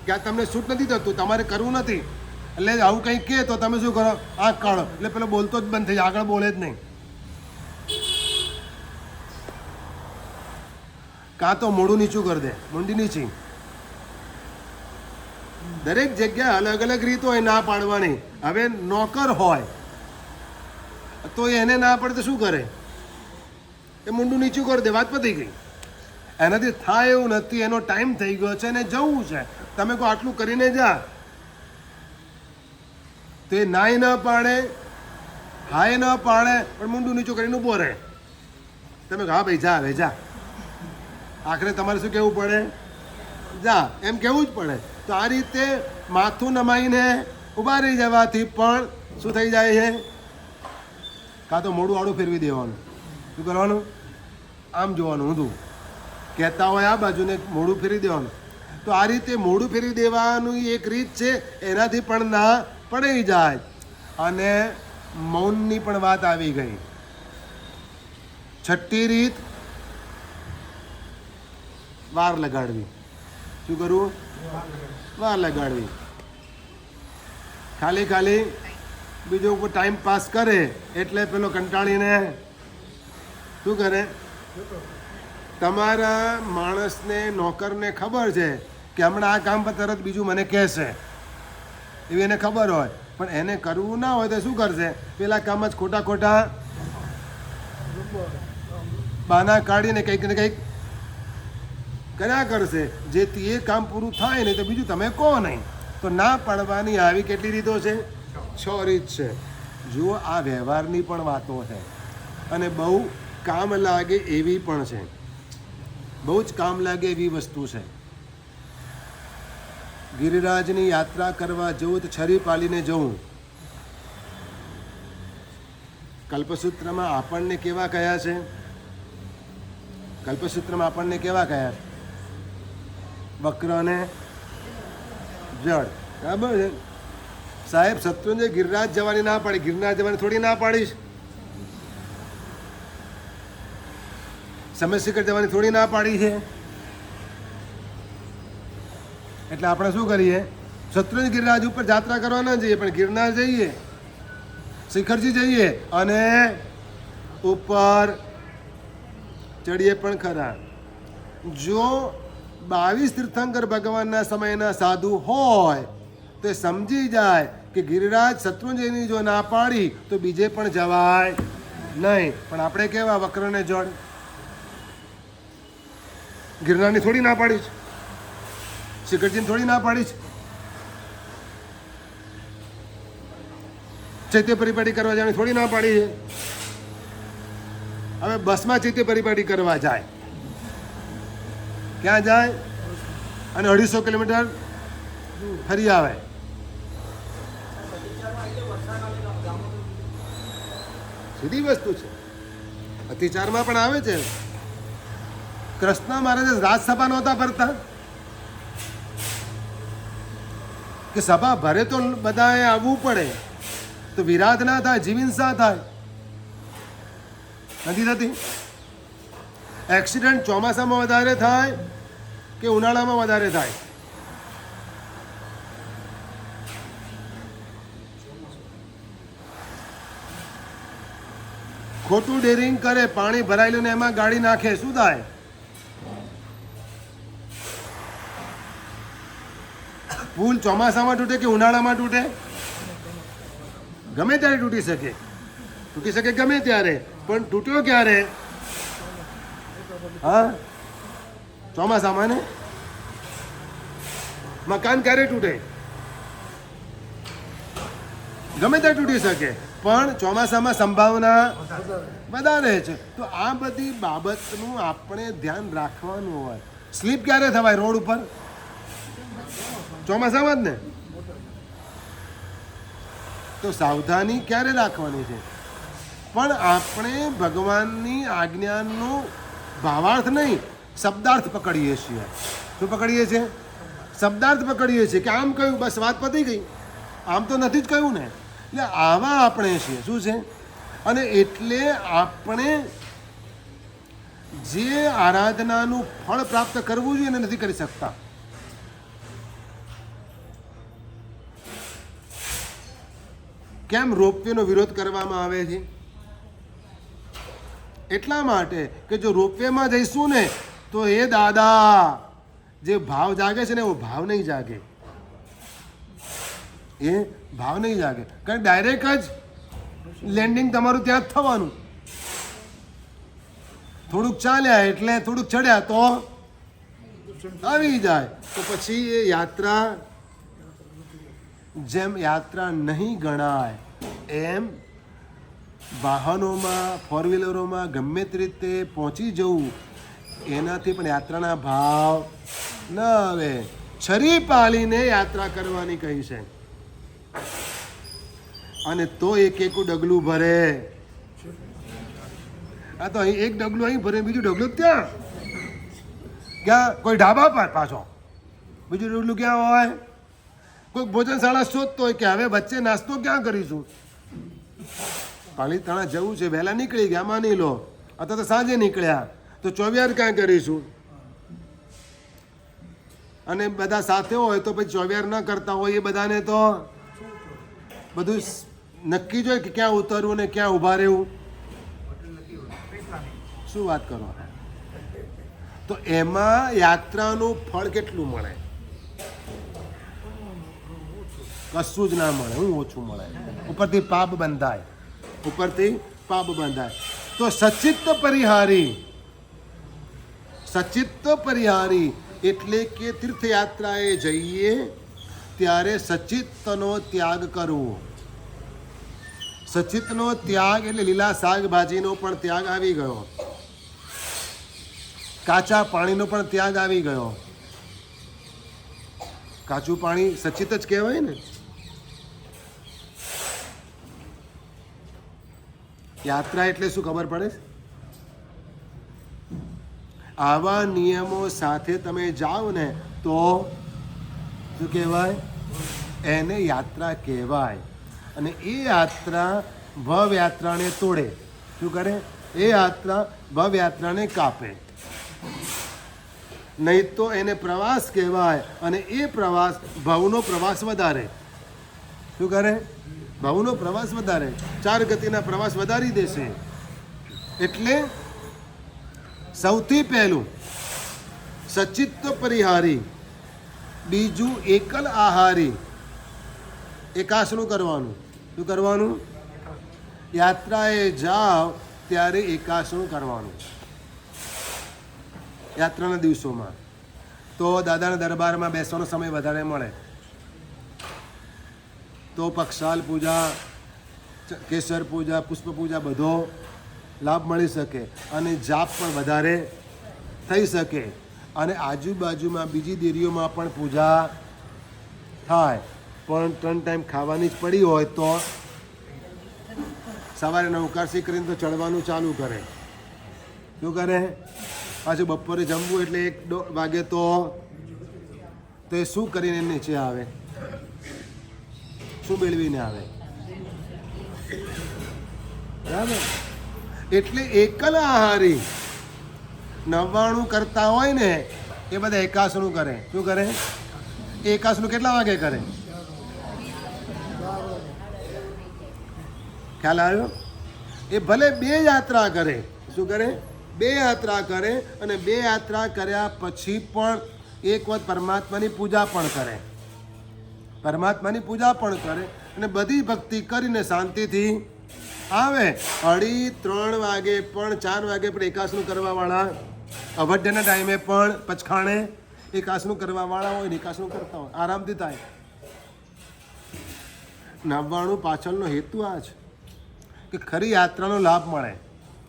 કે આ તમને શૂટ નથી થતું, તમારે કરવું નથી, એટલે આવું કંઈ કહે તો તમે શું કરો? આંખ કાઢો. એટલે પેલો બોલતો જ બંધ થઈ જાય, આગળ બોલે જ નહીં. કાં તો મોઢું નીચું કરી દે, મુંડી નીચી. દરેક જગ્યાએ અલગ અલગ રીત હોય ના પાડવાની. હવે નોકર હોય તો એને ના પડે તો શું કરે? એ મુંડું નીચું કરી દે. વાત પતી ગઈ. એનાથી થાય એવું નથી. એનો ટાઈમ થઈ ગયો છે, એને જવું છે. તમે કહો આટલું કરીને જા, તો એ નાય ન પાડે, હાય ન પાડે, પણ મુંડું નીચું કરીને ઊભો રહે. તમે કહો હા ભાઈ જા, હવે જા. આખરે તમારે શું કહેવું પડે? જા, એમ કહેવું જ પડે. તો આ રીતે માથું નમાઈને ઊભા રહી જવાથી પણ શું થઈ જાય છે? કાં તો મોઢું આડું ફેરવી દેવાનું. શું કરવાનું? આમ જોવાનું ઊંધું. કહેતા હોય આ બાજુને મોઢું ફેરવી દેવાનું. તો આ રીતે મોઢું ફેરવી દેવાનું એક રીત છે. એનાથી પણ ના પડી જાય. અને મૌનની પણ વાત આવી ગઈ. છઠ્ઠી રીત, વાર લગાડવી. શું કરવું? વાર લગાડવી. ખાલી બીજો ટાઈમ પાસ કરે એટલે પેલો કંટાળીને શું કરે? તમારા માણસને, નોકરને ખબર છે કે હમણાં આ કામ પર તરત બીજું મને કહેશે, એવી એને ખબર હોય, પણ એને કરવું ના હોય તો શું કરશે? પેલા કામ જ ખોટા બહાના કાઢીને કંઈક ને કંઈક કર્યા કરશે, જેથી એ કામ પૂરું થાય નહીં તો બીજું તમે કહો નહીં. તો ના પાડવાની આવી કેટલી રીતો છે? 6 રીત છે. જુઓ, આ વ્યવહારની પણ વાતો છે અને બહુ કામ લાગે એવી પણ છે. બહુ જ કામ લાગે એવી વસ્તુ છે. ગિરિરાજની યાત્રા કરવા જવું તો છરી પાલીને જવું. કલ્પસૂત્રમાં આપણને કેવા કયા છે? કલ્પસૂત્રમાં આપણને કેવા કયા છે? વક્ર અને જળ. બરાબર છે સાહેબ. શત્રુંજય ગિરિરાજ જવાની ના પાડી, ગિરનાર જવાની થોડી ના પાડીશ. સમયશિખર જવાની થોડી ના પાડી છે. એટલે આપણે શું કરીએ? શત્રુંજય ગિરિરાજ ઉપર યાત્રા કરવા ના જઈએ, પણ ગિરનાર જઈએ, શિખરજી જઈએ અને ઉપર ચડીએ પણ ખરા. જો 22 તીર્થંકર ભગવાનના સમયના સાધુ હોય તો એ સમજી જાય કે ગિરિરાજ શત્રુંજયની જો ના પાડી તો બીજે પણ જવાય નહીં. પણ આપણે કેવા વક્રને જળ, ગિરનારની થોડી ના પાડી છે, શિખરજીને થોડી ના પાડી છે. ચૈત્ય પરિપાટી કરવા જવાની થોડી ના પાડી છે. હવે બસમાં ચૈત્ય પરિપાટી કરવા જાય, ક્યાં જાય? અને 250 કિલોમીટર ફરી આવે. સીધી વસ્તુ છે. અતિચારમાં પણ આવે છે. કૃષ્ણ મહારાજ રાજસભા નહોતા ભરતા કે સભા ભરે તો બધાએ આવવું પડે, તો વિરાધ ના થાય, જીવહિંસા થાય. નથી થતી? એક્સિડન્ટ ચોમાસામાં વધારે થાય કે ઉનાળામાં વધારે થાય? ખોટું ડેરિંગ કરે, પાણી ભરાયેલું ને એમાં ગાડી નાખે, શું થાય? પુલ ચોમાસામાં તૂટે કે ઉનાળામાં તૂટે? ગમે ત્યારે તૂટી શકે, તૂટી શકે ગમે ત્યારે, પણ તૂટ્યો ક્યારે? હા, ચોમાસામાં ને. મકાન ક્યારે તૂટે? ગમે ત્યારે તૂટી શકે, પણ ચોમાસામાં સંભાવના વધારે છે. તો આ બધી બાબતનું આપણે ધ્યાન રાખવાનું હોય. સ્લીપ ક્યારે થવાય રોડ ઉપર? ચોમાસામાં જ ને. તો સાવધાની ક્યારે રાખવાની છે? પણ આપણે ભગવાનની આજ્ઞાનો ભાવાર્થ નહીં, શબ્દાર્થ પકડીએ છીએ. શું પકડીએ છીએ? શબ્દાર્થ પકડીએ છીએ કે આમ કહ્યું, બસ વાત પતી ગઈ. આમ તો નથી જ કહ્યું ને. એટલે આવા આપણે છીએ. શું છે? અને એટલે આપણે જે આરાધનાનું ફળ પ્રાપ્ત કરવું જોઈએ એને નથી કરી શકતા. કેમ રોપવેનો વિરોધ કરવામાં આવે છે? એટલા માટે કે જો રોપવેમાં જઈશું ને તો એ દાદા જે ભાવ જાગે છે ને એવો ભાવ નહીં જાગે. એ ભાવ નહીં જાગે, કારણ ડાયરેક્ટ જ લેન્ડિંગ તમારું ત્યાં જ થવાનું. થોડુંક ચાલ્યા એટલે થોડુંક ચડ્યા તો આવી જાય. તો પછી એ યાત્રા જેમ યાત્રા નહીં ગણાય એમ વાહનોમાં, ફોર વ્હીલરોમાં ગમે તે રીતે પહોંચી જવું એનાથી પણ યાત્રાના ભાવ ન આવે. છરી પાલીને યાત્રા કરવાની કહી છે. અને તો એક ડગલું ભરે. આ તો અહીં એક ડગલું અહીં ભરે, બીજું ડગલું ત્યાં. ક્યાં? કોઈ ઢાબા પર પાછો બીજું ડગલું ક્યાં હોય? કોઈ ભોજનશાળા શોધતો હોય કે હવે વચ્ચે નાસ્તો ક્યાં કરીશું? પાલીતાણા જવું છે, વહેલા નીકળી ગયા, માની લો, અથવા તો સાંજે નીકળ્યા, તો ચોવિયાર ક્યાં કરીશું? અને બધા સાથે હોય તો પછી ચોવિયાર ન કરતા હોય એ બધાને તો બધું નક્કી જ હોય કે ક્યાં ઉતરવું ને ક્યાં ઊભા રહેવું. શું વાત કરો? તો એમાં યાત્રાનું ફળ કેટલું મળે? કશું જ ના મળે. હું ઓછું મળે. ઉપરથી પાપ બંધાય, ઉપરથી પાપ બંધાય. તો સચિત્ત પરિહારી, સચિત્ત પરિહારી એટલે કે તીર્થયાત્રાએ જઈએ ત્યારે સચિત્તનો ત્યાગ કરવો. સચિતનો ત્યાગ એટલે લીલા શાકભાજીનો પણ ત્યાગ આવી ગયો, કાચા પાણીનો પણ ત્યાગ આવી ગયો. કાચું પાણી સચિત જ કહેવાય ને. યાત્રા એટલે શું ખબર પડે? આવા નિયમો સાથે તમે જાઓ ને તો શું કહેવાય? એને યાત્રા કહેવાય. અને એ યાત્રા ભવયાત્રાને તોડે. શું કરે? એ યાત્રા ભવયાત્રાને કાપે. નહીં તો એને પ્રવાસ કહેવાય. અને એ પ્રવાસ ભવનો પ્રવાસ વધારે. શું કરે? ભવનો પ્રવાસ વધારે, 4 ગતિના પ્રવાસ વધારી દેશે. એટલે સૌથી પહેલું સચિત્ત પરિહારી, બીજું એકલ આહારી. એકાસનું કરવાનું. શું કરવાનું? યાત્રાએ જાઓ ત્યારે એકાસનું કરવાનું. યાત્રાના દિવસોમાં તો દાદાના દરબારમાં બેસવાનો સમય વધારે મળે, તો પક્ષાલ પૂજા, કેસર પૂજા, પુષ્પ પૂજા બધો લાભ મળી શકે અને જાપ પણ વધારે થઈ શકે. અને આજુબાજુમાં બીજી દેરીઓમાં પણ પૂજા થાય. પણ 3 ટાઈમ ખાવાની જ પડી હોય તો સવારે નવકારસી કરીને તો ચડવાનું ચાલુ કરે. શું કરે? પાછું બપોરે જમવું એટલે 1-2 વાગે તો એ શું કરીને નીચે આવે? શું મેળવીને આવે? બરાબર. એટલે એકલ આહારી 99 કરતા હોય ને એ બધા એકાસનું કરે. શું કરે? એકાસનું કેટલા વાગે કરે? ખ્યાલ આવ્યો? એ ભલે 2 યાત્રા કરે. શું કરે? 2 યાત્રા કરે. અને 2 યાત્રા કર્યા પછી પણ એક વખત પરમાત્માની પૂજા પણ કરે. પરમાત્માની પૂજા પણ કરે અને બધી ભક્તિ કરીને શાંતિથી આવે. 2:30-3 વાગે પણ 4 વાગે પણ એકાસનું કરવાવાળા, અવઢ્યના ટાઈમે પણ પચખાણે એકાસનું કરવાવાળા હોય ને એકાસનું કરતા હોય, આરામથી થાય. 99 પાછળનો હેતુ આ છે કે ખરી યાત્રાનો લાભ મળે.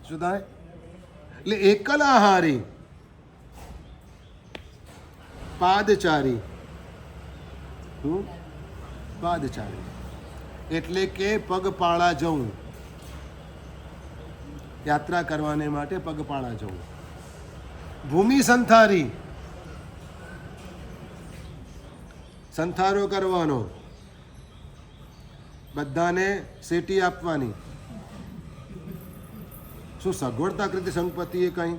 શું થાય? એટલે એકલ આહારી, પાદચારી. પાદચારી એટલે કે પગપાળા જવું. યાત્રા કરવાને માટે પગપાળા જવું. ભૂમિ સંથારી, સંથારો કરવાનો, બધાને સેટી આપવાની. શું સગવડતા કરી સંગપતિએ કંઈ?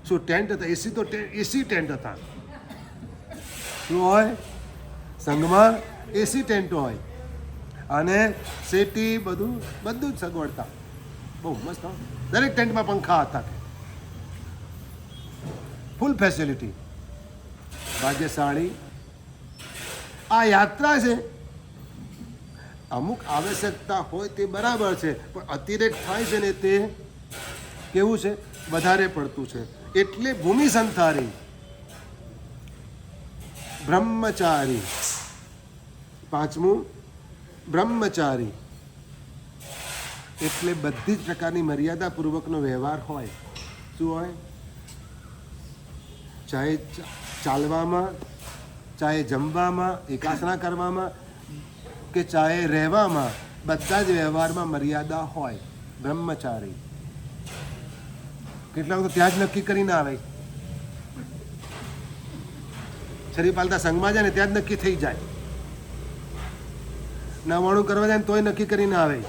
શું ટેન્ટ હતા? એસી તો એસી ટેન્ટ હતા. શું હોય? સંઘમાં એસી ટેન્ટ હોય અને સેટી બધું જ સગવડતા. બહુ મસ્ત. દરેક ટેન્ટમાં પંખા હતા, ફૂલ ફેસિલિટી. ભાગ્યશાળી. આ યાત્રા છે. અમુક આવશ્યકતા હોય તે બરાબર છે, પણ અતિરેક થાય છે ને તે કેવું છે? વધારે પડતું છે. એટલે ભૂમિ સંથારી, બ્રહ્મચારી. 5મું બ્રહ્મચારી એટલે બધી જ પ્રકારની મર્યાદાપૂર્વકનો વ્યવહાર હોય. શું હોય? ચાહે ચાલવામાં, ચાહે જમવામાં, એકાસના કરવામાં કે ચાહે રહેવામાં, બધા જ વ્યવહારમાં મર્યાદા હોય. બ્રહ્મચારી. કેટલાક તો ત્યાં જ નક્કી કરીને આવે. શરીર પાલતા સંઘમાં જાય ને ત્યાં જ નક્કી થઈ જાય. 99 કરવા જાય ને તોય નક્કી કરીને આવે.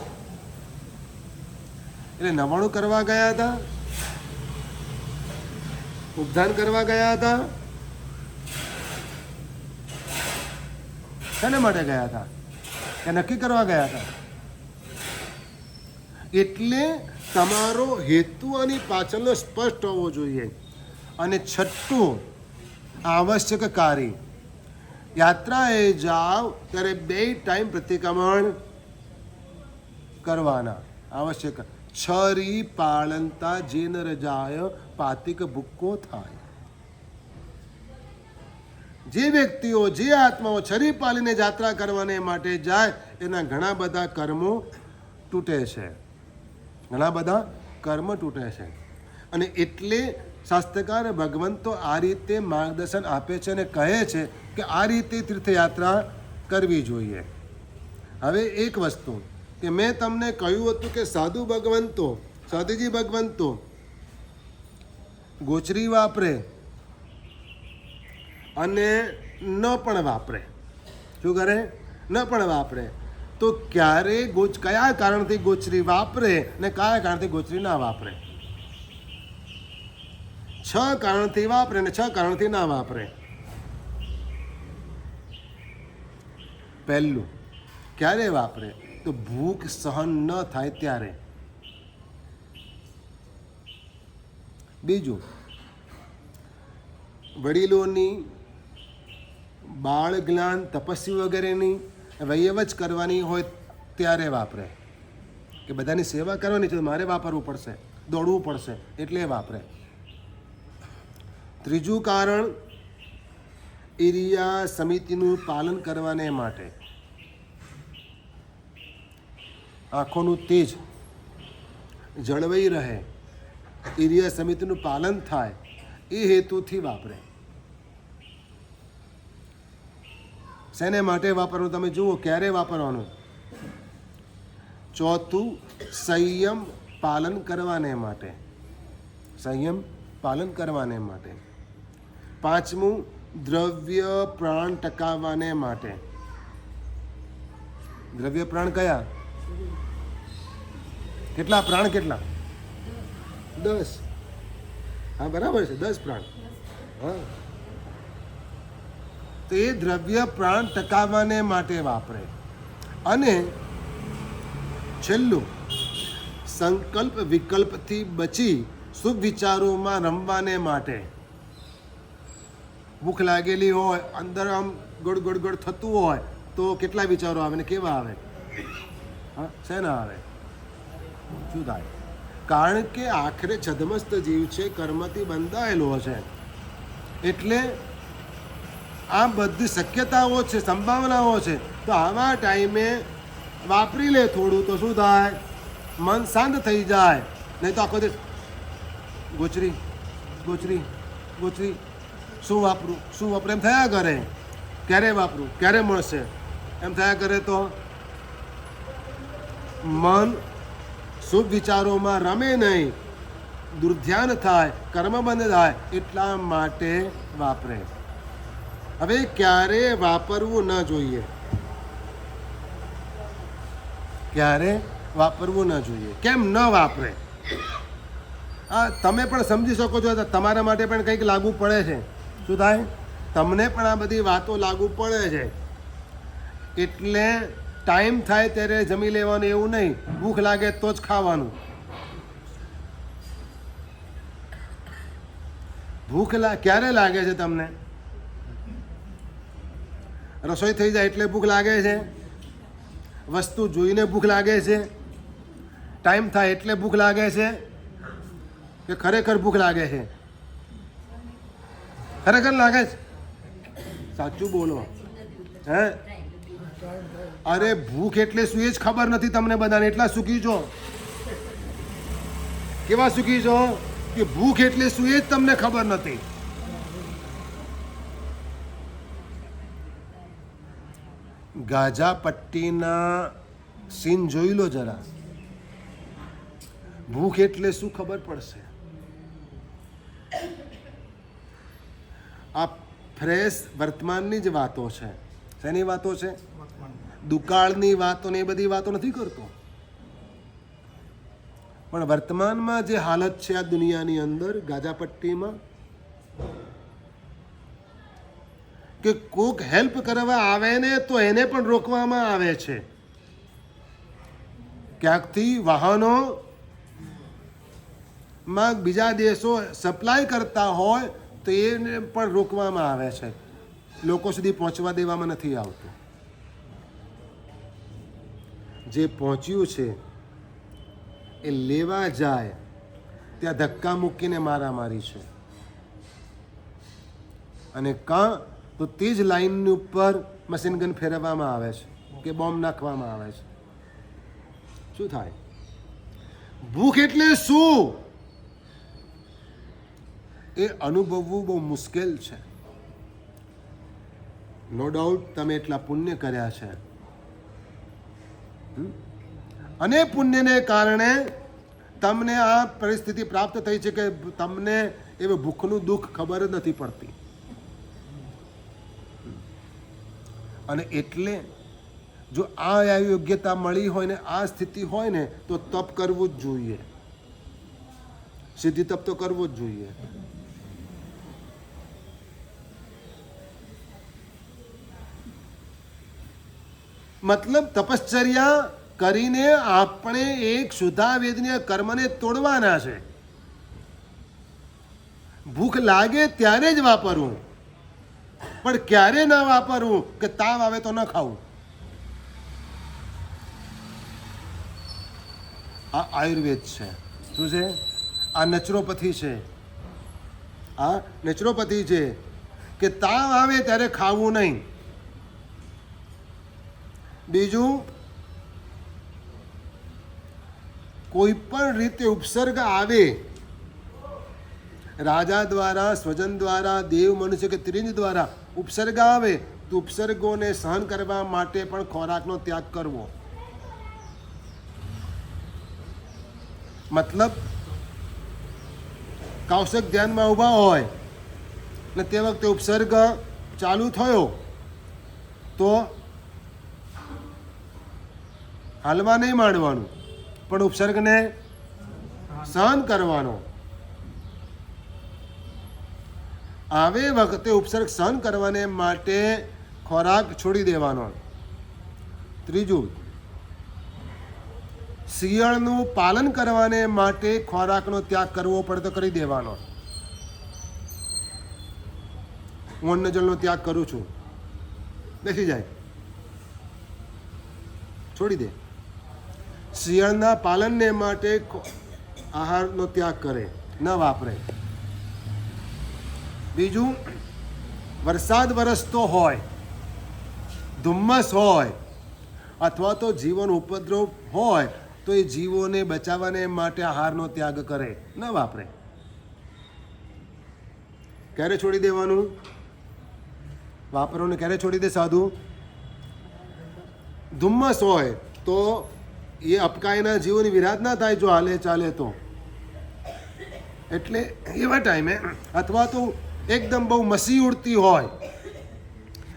એટલે 99 કરવા ગયા હતા, ઉપધાન કરવા ગયા હતા, શેને માટે ગયા હતા? કે નક્કી કરવા ગયા હતા? એટલે તમારો હેતુ આની પાછળનો સ્પષ્ટ હોવો જોઈએ. અને 6 આવશ્યક કાર્ય. યાત્રાએ જાઓ ત્યારે 2 ટાઈમ પ્રતિક્રમણ કરવાના આવશ્યક. 6 પાળંતા જેન રજાય પાતિક ભૂક્કો થાય. જે વ્યક્તિઓ, જે આત્માઓ શરીર પાલીને યાત્રા કરવાને માટે જાય, એના ઘણા બધા કર્મો તૂટે છે, ઘણા બધા કર્મ તૂટે છે. અને એટલે શાસ્ત્રકાર ભગવંતો આ રીતે માર્ગદર્શન આપે છે અને કહે છે કે આ રીતે તીર્થયાત્રા કરવી જોઈએ. હવે એક વસ્તુ કે મેં તમને કહ્યું હતું કે સાધુ ભગવંતો, સાધુજી ભગવંતો ગોચરી વાપરે અને ન પણ વાપરે. શું કરે? ન પણ વાપરે. તો ક્યારે કયા કારણથી ગોચરી વાપરે ને કયા કારણથી ગોચરી ના વાપરે? 6 કારણથી વાપરે ને 6 કારણથી ના વાપરે. પહેલું, ક્યારે વાપરે? તો ભૂખ સહન ન થાય ત્યારે. બીજું, વડીલોની બાળ જ્ઞાન તપસ્વી વગેરેની વૈયવચ કરવાની હોય ત્યારે વાપરે, કે બધાની સેવા કરવાની છે, મારે વાપરવું પડશે, દોડવું પડશે, એટલે વાપરે. ત્રીજું કારણ, એરિયા સમિતિનું પાલન કરવાને માટે, આંખોનું તેજ જળવાઈ રહે, એરિયા સમિતિનું પાલન થાય, એ હેતુથી વાપરે. શેને માટે વાપરવાનું તમે જુઓ, ક્યારે વાપરવાનું? ચોથું, સંયમ પાલન કરવાને માટે, સંયમ પાલન કરવાને માટે. પાંચમું, દ્રવ્ય પ્રાણ ટકાવવાને માટે. દ્રવ્ય પ્રાણ કયા? કેટલા પ્રાણ? કેટલા? 10. હા, બરાબર છે, 10 પ્રાણ. હા, તો એ દ્રવ્ય પ્રાણ ટકાવવાને માટે વાપરે. અને છેલ્લું, સંકલ્પ વિકલ્પથી બચી શુભ વિચારોમાં રમવાને માટે. ભૂખ લાગેલી હોય, અંદર આમ ગોળ ગોળ ગોળ થતું હોય, તો કેટલા વિચારો આવે ને કેવા આવે? હા, શેના આવે? શું થાય? કારણ કે આખરે છદમસ્ત જીવ છે, કર્મથી બંધાયેલો છે. એટલે આ બધી શક્યતાઓ છે, સંભાવનાઓ છે. તો આવા ટાઈમે વાપરી લે થોડું, તો શું થાય? મન શાંત થઈ જાય. નહીં તો આખો દિવસ ગોચરી ગોચરી ગોચરી, શું વાપરું શું વાપરું એમ થયા કરે. ક્યારે વાપરું, ક્યારે મળશે એમ થયા કરે, તો મન શુભ વિચારોમાં રમે નહીં, દુર્ધ્યાન થાય, કર્મબંધ થાય. એટલા માટે વાપરે. હવે ક્યારે વાપરવું ન જોઈએ? ક્યારે વાપરવું ન જોઈએ? કેમ ન વાપરે? હા, તમે પણ સમજી શકો છો, તમારા માટે પણ કંઈક લાગુ પડે છે. શું થાય? તમને પણ આ બધી વાતો લાગુ પડે છે. એટલે ટાઈમ થાય ત્યારે જમી લેવાનું, એવું નહીં. ભૂખ લાગે તો જ ખાવાનું. ભૂખ ક્યારે લાગે છે તમને? રસોઈ થઈ જાય એટલે ભૂખ લાગે છે? વસ્તુ જોઈને ભૂખ લાગે છે? ટાઈમ થાય એટલે ભૂખ લાગે છે? કે ખરેખર ભૂખ લાગે છે? ખરેખર લાગે છે? સાચું બોલો. હે? અરે ભૂખ એટલે શું એ જ ખબર નથી તમને બધાને. એટલા સુખી છો. કેવા સુખી છો કે ભૂખ એટલે શું એ જ તમને ખબર નથી. ગાજા પટ્ટીના સીન જોઈ લો જરા. ભૂખ એટલે શું ખબર પડશે. આ ફ્રેશ વર્તમાનની જ વાતો છે. શેની વાતો છે? દુકાળની વાતો ને એ બધી વાતો નથી કરતો. પણ વર્તમાનમાં જે હાલત છે આ દુનિયાની અંદર, ગાજાપટ્ટીમાં, કે કોક હેલ્પ કરવા આવે ને તો એને પણ રોકવામાં આવે છે. ક્યાંકથી વાહનો માં બીજા દેશો સપ્લાય કરતા હોય તો એને પણ રોકવામાં આવે છે. લોકો સુધી પહોંચવા દેવામાં નથી આવતું. જે પહોંચ્યું છે એ લેવા જાય ત્યાં ધક્કા મૂકીને મારામારી છે. અને કાં તો તે જ લાઈનની ઉપર મશીન ગન ફેરવવામાં આવે છે કે બોમ્બ નાખવામાં આવે છે. શું થાય? ભૂખ એટલે શું એ અનુભવવું બહુ મુશ્કેલ છે. નો ડાઉટ તમે એટલા પુણ્ય કર્યા છે અને પુણ્યને કારણે તમને આ પરિસ્થિતિ પ્રાપ્ત થઈ છે કે તમને એવું ભૂખનું દુઃખ ખબર જ નથી પડતી. અને એટલે જો આ યોગ્યતા મળી હોય ને આ સ્થિતિ હોય ને તો તપ કરવું જ જોઈએ. સિદ્ધિ તપ તો કરવું જ જોઈએ. મતલબ તપશ્ચર્યા કરીને આપણે એક શુદ્ધાવેદનીય કર્મને તોડવાના છે. ભૂખ લાગે ત્યારે જ વાપરવું, પણ ક્યારે ના વાપરવું કે તાવ આવે તો ન ખાવું. આ આયુર્વેદ છે. શું છે? આ નેચરોપથી છે. આ નેચરોપથી છે કે તાવ આવે ત્યારે ખાવું નહીં. બીજું, કોઈ પણ રીતે ઉપસર્ગ આવે, રાજા દ્વારા, સ્વજન દ્વારા, દેવ, મનુષ્ય કે ત્રિંજ દ્વારા ઉપસર્ગ આવે તો ઉપસર્ગોને સહન કરવા માટે પણ ખોરાકનો ત્યાગ કરવો. મતલબ કૌશિક ધ્યાનમાં ઊભા હોય ને તે વખતે ઉપસર્ગ ચાલુ થયો તો હાલવા નહીં માંડવાનું, પણ ઉપસર્ગને સહન કરવાનો. આવે વખતે ઉપસર્ગ સહન કરવાને માટે ખોરાક છોડી દેવાનો. ત્રીજું, શિયાળનું પાલન કરવાને માટે ખોરાકનો ત્યાગ કરવો પડે તો કરી દેવાનો. હું અન્ન જળનો ત્યાગ કરું છું, બેસી જાય, છોડી દે. શિયાળના પાલનને માટે આહારનો ત્યાગ કરે, ન વાપરે. બીજું, વરસાદ વરસતો હોય, ધુમ્મસ હોય અથવા તો જીવન ઉપદ્રવ હોય તો એ જીવોને બચાવવાને માટે આહારનો ત્યાગ કરે, ન વાપરે. ક્યારે છોડી દેવાનું? વાપરોને ક્યારે છોડી દે સાધુ? ધુમ્મસ હોય તો એ અપકાયના જીવોની વિરાટ ના થાય જો હાલે ચાલે તો. એટલે એવા ટાઈમે, અથવા તો એકદમ બહુ મસી ઉડતી હોય,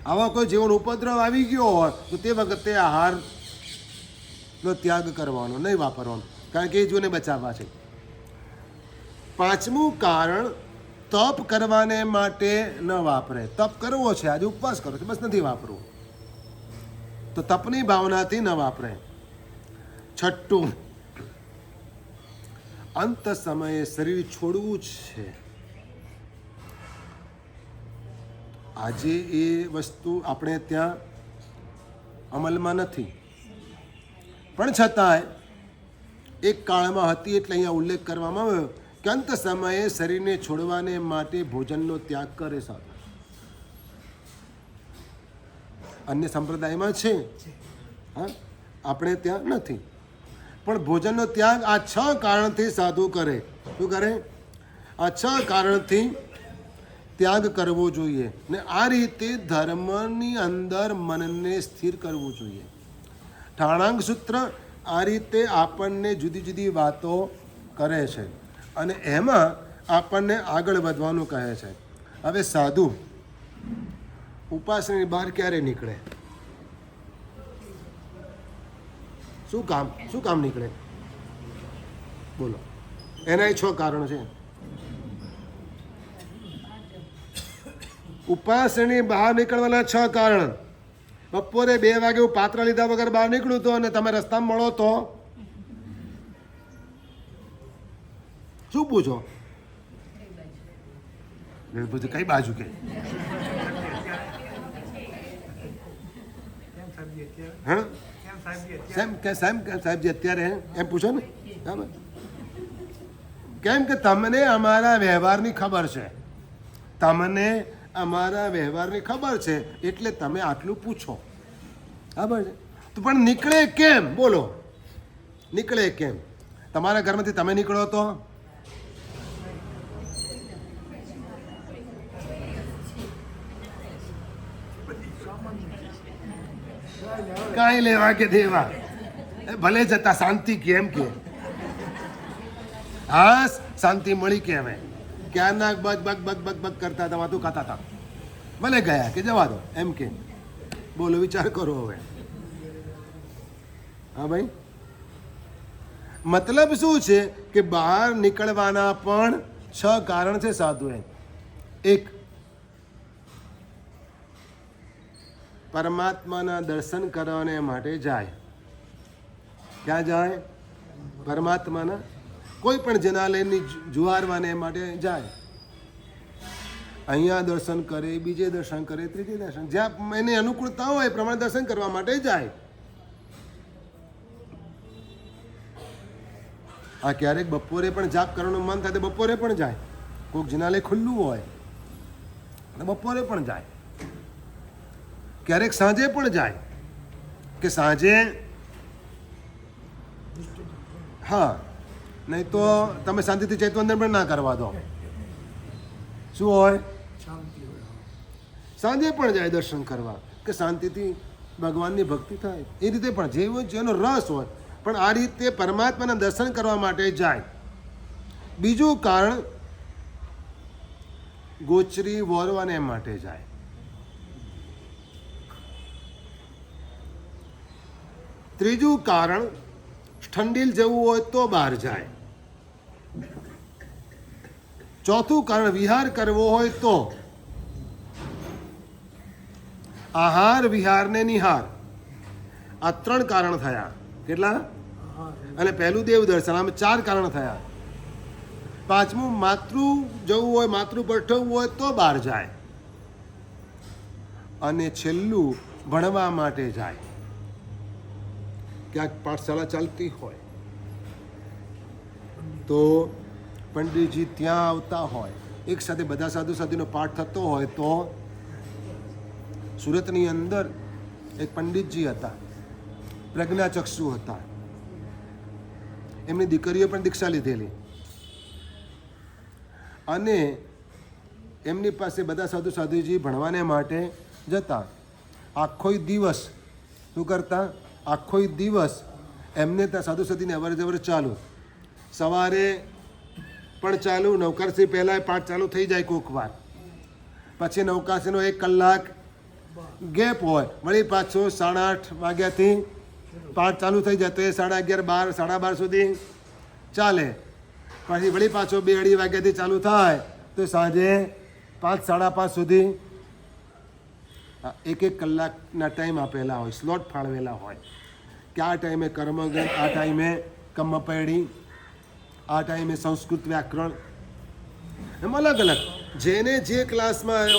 આવા કોઈ જીવન ઉપદ્રવ આવી ગયો હોય તો તે વખતે આહારનો ત્યાગ કરવાનો, નહીં વાપરવાનો, કારણ કે એ જીવને બચાવવા છે. પાંચમું કારણ, તપ કરવાને માટે ન વાપરે. તપ કરવો છે, આજે ઉપવાસ કરો છો, બસ નથી વાપરવું, તો તપની ભાવનાથી ન વાપરે. છઠ્ઠું, અંત સમયે શરીર છોડવું જ છે. આજે એ વસ્તુ આપણે ત્યાં અમલમાં નથી, પણ છતાંય એક કાળમાં હતી, એટલે અહીંયા ઉલ્લેખ કરવામાં આવ્યો કે અંત સમયે શરીરને છોડવાને માટે ભોજનનો ત્યાગ કરે. સાહેબ, અન્ય સંપ્રદાયમાં છે, હા, આપણે ત્યાં નથી. પણ ભોજનનો ત્યાગ આ 6 કારણથી સાધુ કરે. શું કરે? આ 6 કારણથી ત્યાગ કરવો જોઈએ ને આ રીતે ધર્મની અંદર મનને સ્થિર કરવું જોઈએ. ઠાણાંગ સૂત્ર આ રીતે આપણને જુદી જુદી વાતો કરે છે અને એમાં આપણને આગળ વધવાનું કહે છે. હવે સાધુ ઉપાસનાની બહાર ક્યારે નીકળે? શું કામ નીકળે? બોલો. એના 6 કારણો છે. ઉપાસની બહાર નીકળવાના 6 કારણ. બપોરે 2 વાગે હું પાત્ર લીધા વગર બહાર નીકળું તો અને તમે રસ્તામાં મળો તો શું પૂછો? કઈ બાજુ કે હા સાહેબજી અત્યારે એમ પૂછો ને. કેમ કે તમને અમારા વ્યવહારની ખબર છે, તમને અમારા વ્યવહારની ખબર છે એટલે તમે આટલું પૂછો. બરાબર છે? તો પણ નીકળે કેમ? બોલો, નીકળે કેમ? તમારા ઘરમાંથી તમે નીકળો તો કાંઈ લેવા કે દેવા, ભલે જતા શાંતિ કેમ કે હા શાંતિ મળી કે હવે ક્યારના બગ બગ બગ બગ બગ કરતા હતા, વાતું ખાતા હતા, ભલે ગયા કે જવા દો એમ કે. બોલો, વિચાર કરો હવે. હા ભાઈ, મતલબ શું છે કે બહાર નીકળવાના પણ 6 કારણ છે સાધુએ. એક, પરમાત્માના દર્શન કરવાને માટે જાય. ક્યાં જાય? પરમાત્માના કોઈ પણ જનાલયની જુહારવાને માટે જાય. અહીંયા દર્શન કરે, બીજે દર્શન કરે, ત્રીજે દર્શન, જ્યાં એને અનુકૂળતા હોય એ પ્રમાણે દર્શન કરવા માટે જાય. આ ક્યારેક બપોરે પણ જાપ કરવાનું મન થાય તો બપોરે પણ જાય. કોઈક જનાલય ખુલ્લું હોય તો બપોરે પણ જાય. ક્યારેક સાંજે પણ જાય કે સાંજે, હા, નહીં તો તમે શાંતિથી ચૈતવંદન પણ ના કરવા દો. શું હોય? સાંજે પણ જાય દર્શન કરવા કે શાંતિથી ભગવાનની ભક્તિ થાય. એ રીતે પણ જેવો જેનો રસ હોય, પણ આ રીતે પરમાત્માના દર્શન કરવા માટે જાય. બીજું કારણ, ગોચરી વોરવાને માટે જાય. ત્રીજું કારણ, ઠંડીલ જવું હોય તો બહાર જાય. ચોથું કારણ, વિહાર કરવો હોય તો. આહાર, વિહાર ને નિહાર, આ 3 કારણ થયા. કેટલા? અને પહેલું દેવ દર્શન, આમ 4 કારણ થયા. 5મું, માતૃ જવું હોય, માતૃ પઠવું હોય તો બહાર જાય. અને છેલ્લું, ભણવા માટે જાય. ક્યાંક પાઠશાળા ચાલતી હોય તો પંડિતજી ત્યાં આવતા હોય, એક સાથે બધા સાધુ સાધુનો પાઠ થતો હોય તો. સુરતની અંદર એક પંડિતજી હતા, પ્રજ્ઞાચક્ષુ હતા. એમની દીકરીઓ પણ દીક્ષા લીધેલી અને એમની પાસે બધા સાધુ સાધુજી ભણવાને માટે જતા. આખો દિવસ શું કરતા? આખો દિવસ એમને ત્યાં સાધુ સાધુની અવર જવર ચાલુ. સવારે પણ ચાલુ, નવકારથી પહેલાં પાઠ ચાલુ થઈ જાય કોક વાર, પછી નવકાશીનો 1 કલાક ગેપ હોય, વળી પાછો 8:30 વાગ્યાથી પાઠ ચાલુ થઈ જાય તો એ 11:30 12 12:30 સુધી ચાલે. પછી વળી પાછો 2-2:30 વાગ્યાથી ચાલુ થાય તો સાંજે 5 5:30 સુધી 1-1 કલાકના ટાઈમ આપેલા હોય, સ્લોટ ફાળવેલા હોય કે આ ટાઈમે કર્મગન, આ ટાઈમે કમ્મપૈડી, આ ટાઈમે સંસ્કૃત વ્યાકરણ, એમ અલગ અલગ જેને જે ક્લાસમાં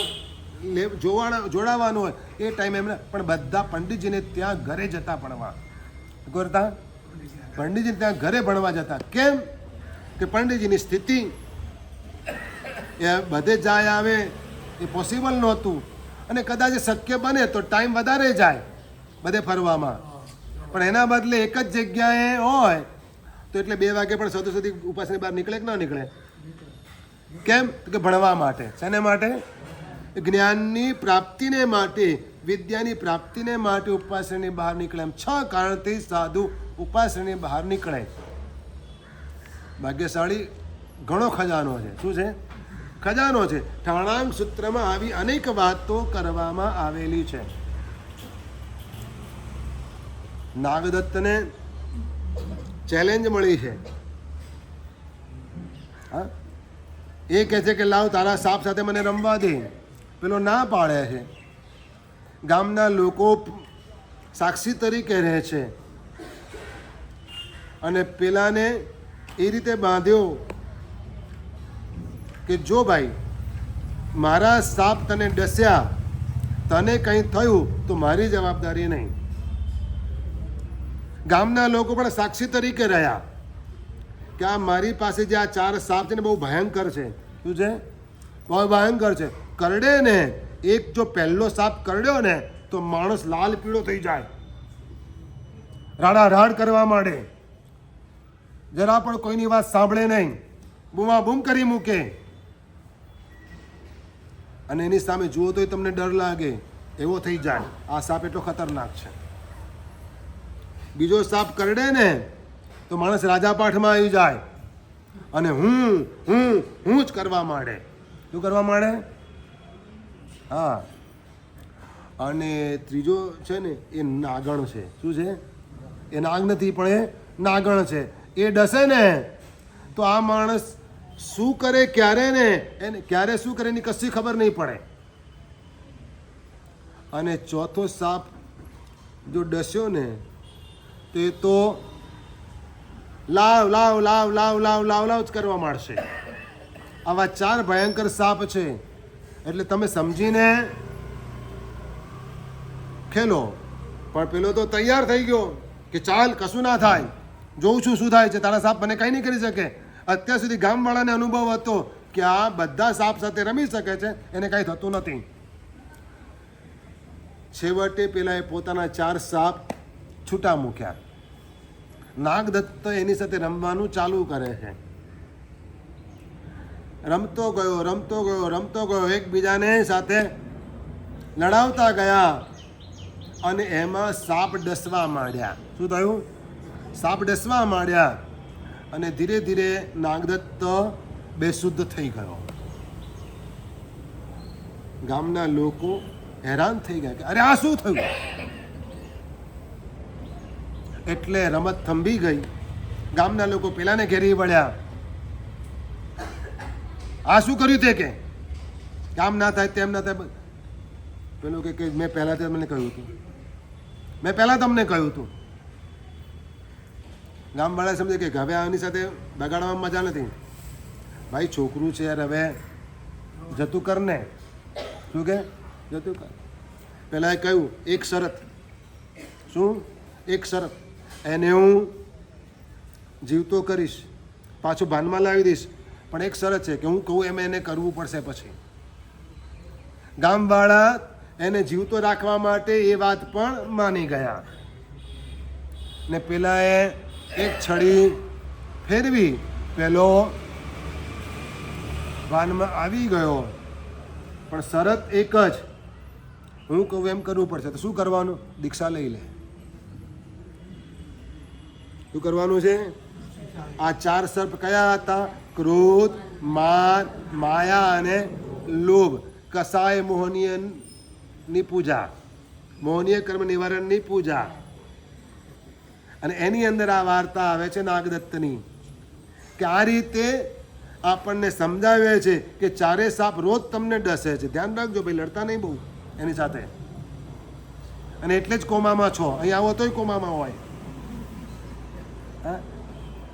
જોડાવાનું હોય એ ટાઈમે એમને. પણ બધા પંડિતજીને ત્યાં ઘરે જતા ભણવા કરતા. પંડિતજી ત્યાં ઘરે ભણવા જતા. કેમ? કે પંડિતજીની સ્થિતિ એ બધે જાય આવે એ પોસિબલ નહોતું, અને કદાચ શક્ય બને તો ટાઈમ વધારે જાય બધે ફરવામાં, પણ એના બદલે એક જ જગ્યાએ હોય તો એટલે 2 વાગે પણ સાધુ સુધી ઉપાસની બહાર નીકળે કે ન નીકળે? કેમ? કે ભણવા માટે. શેને માટે? જ્ઞાનની પ્રાપ્તિને માટે, વિદ્યાની પ્રાપ્તિને માટે ઉપાસની બહાર નીકળે. એમ 6 કારણથી સાધુ ઉપાસની બહાર નીકળે. ભાગ્યશાળી ઘણો ખજાનો છે. શું છે? ખજાનો છે. ઠાણાંગ સૂત્રમાં આવી અનેક વાતો કરવામાં આવેલી છે. નાગદત્તને ચેલેન્જ મળી છે. હા, એ કહે છે કે લાવ તારા સાપ સાથે મને રમવા દે. પેલો ના પાડે છે. ગામના લોકો સાક્ષી તરીકે રહે છે અને પેલાને એ રીતે બાંધ્યો કે જો ભાઈ મારા સાપ તને ડસ્યા, તને કંઈ થયું તો મારી જવાબદારી નહીં. ગામના લોકો પણ સાક્ષી તરીકે રહ્યા કે આ મારી પાસે જે આ 4 સાપ છે ને બહુ ભયંકર છે. શું છે? બહુ ભયંકર છે. કરડે ને, એક જો પહેલો સાપ કરડ્યો ને તો માણસ લાલ પીળો થઈ જાય, રાડા કરવા માંડે, જરા પણ કોઈની વાત સાંભળે નહીં, બૂમા બૂમ કરી મૂકે. અને એની સામે જુઓ તો તમને ડર લાગે એવો થઈ જાય. આ સાપ એટલો ખતરનાક છે. બીજો સાપ કરડે ને તો માણસ રાજાપાઠમાં આવી જાય અને હું જ કરવા માંડે. શું કરવા માંડે? હા. અને ત્રીજો છે ને એ નાગણ છે. શું છે? એ નાગ નથી પણ એ નાગણ છે. એ ડસે ને તો આ માણસ શું કરે ક્યારે ને એને ક્યારે શું કરે એની કશી ખબર નહીં પડે. અને ચોથો સાપ જો ડસ્યો ને તો એ તો લાવ જ કરવા માંડશે. આવા 4 ભયંકર સાપ છે. એટલે તમે સમજીને ખેલો. પણ પેલો તો તૈયાર થઈ ગયો કે ચાલ કશું ના થાય, જોઉં છું શું થાય છે. તારા સાપ મને કંઈ નહીં કરી શકે. અત્યાર સુધી ગામવાળાને અનુભવ હતો કે આ બધા સાપ સાથે રમી શકે છે, એને કાંઈ થતું નથી. છેવટે પેલા એ પોતાના 4 સાપ છૂટા મૂક્યા. નાગદત્ત એની સાથે રમવાનું ચાલુ કરે છે. રમતો ગયો, એકબીજાને સાથે લડાવતા ગયા અને એમાં સાપ ડસવા માંડ્યા. શું થયું? સાપ ડસવા માંડ્યા અને ધીરે ધીરે નાગદત્ત બેશુદ્ધ થઈ ગયો. ગામના લોકો હેરાન થઈ ગયા કે અરે આ શું થયું? એટલે રમત થંભી ગઈ. ગામના લોકો પેલાને ઘેરી વળ્યા. આ શું કર્યું તે કે કામ ના થાય તેમ ના થાય. પેલું કે મેં પહેલા તમને કહ્યું હતું, મેં પહેલા તમને કહ્યું હતું. ગામવાળા સમજે કે હવે આની સાથે બગાડવામાં મજા નથી. ભાઈ છોકરું છે યાર, હવે જતું કર ને. શું કે જતું કર? પેલા એ કહ્યું એક શરત. શું? એક શરત. એને હું જીવતો કરીશ, પાછું ભાનમાં લાવી દઈશ, પણ એક શરત છે કે હું કહું એમ એને કરવું પડશે. પછી ગામવાળા એને જીવતો રાખવા માટે એ વાત પણ માની ગયા ને પેલાએ એક છડી ફેરવી, પેલો ભાનમાં આવી ગયો. પણ શરત એક જ, હું કહું એમ કરવું પડશે. તો શું કરવાનું? દીક્ષા લઈ લે. શું કરવાનું છે? આ 4 સર્પ કયા હતા? ક્રોધ, માન, માયા અને લોભ. કસાય મોહનીયની પૂજા, મોહનીય કર્મ નિવારણની પૂજા. અને એની અંદર આ વાર્તા આવે છે નાગદત્તની કે આ રીતે આપણને સમજાવે છે કે 4 સાપ રોજ તમને ડસે છે. ધ્યાન રાખજો ભાઈ, લડતા નહીં બહુ એની સાથે. અને એટલે જ કોમામાં છો. અહીં આવો તોય કોમામાં હોય.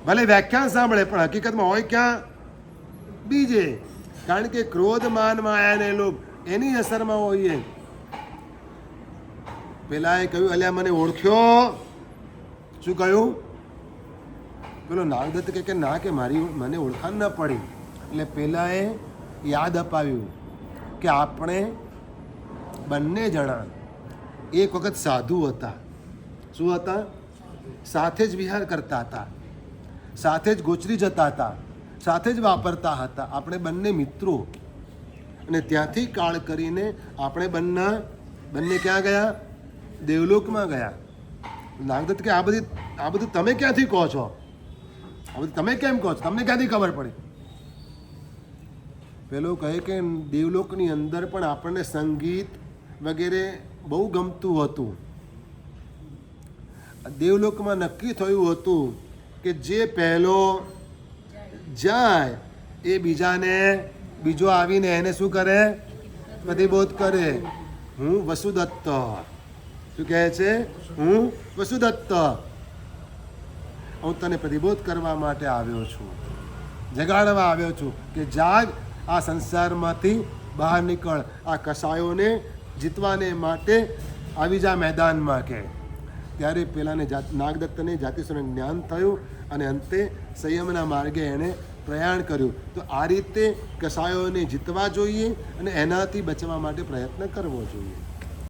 ભલે વ્યાખ્યાન સાંભળે પણ હકીકતમાં હોય ક્યાં? બીજે. કારણ કે ક્રોધ, માન, માયા ને લોભ એની અસરમાં હોઈએ. પેલા એ કહ્યું અલ્યા મને ઓળખ્યો. શું કહ્યું? પેલો નાગદત્ત કે ના, કે મને ઓળખાણ ન પડી. એટલે પેલાએ યાદ અપાવ્યું કે આપણે બંને જણા એક વખત સાધુ હતા. શું હતા? સાથે જ વિહાર કરતા હતા, સાથે જ ગોચરી જતા હતા, સાથે જ વાપરતા હતા. આપણે બંને મિત્રો. અને ત્યાંથી કાળ કરીને આપણે બંને ક્યાં ગયા? દેવલોકમાં ગયા. નાગદત્ત કે આ બધું તમે ક્યાંથી કહો છો? આ બધું તમે કેમ કહો છો? તમને ક્યાંથી ખબર પડી? પેલો કહે કે દેવલોકની અંદર પણ આપણને સંગીત વગેરે બહુ ગમતું હતું. દેવલોકમાં નક્કી થયું હતું કે જે પહેલો જાય એ બીજો આવીને એને શું કરે? પ્રતિબોધ કરે. હું વસુદત્ત. શું કહે છે? હું વસુદત્ત. હું તને પ્રતિબોધ કરવા માટે આવ્યો છું, જગાડવા આવ્યો છું કે જાગ, આ સંસારમાંથી બહાર નીકળ, આ કસાયોને જીતવાને માટે આવી જા મેદાનમાં. કે ત્યારે પેલાને નાગદત્તને જાતિસ્વરૂપ જ્ઞાન થયું અને અંતે સંયમના માર્ગે એણે પ્રયાણ કર્યું. તો આ રીતે કસાયોને જીતવા જોઈએ અને એનાથી બચવા માટે પ્રયત્ન કરવો જોઈએ.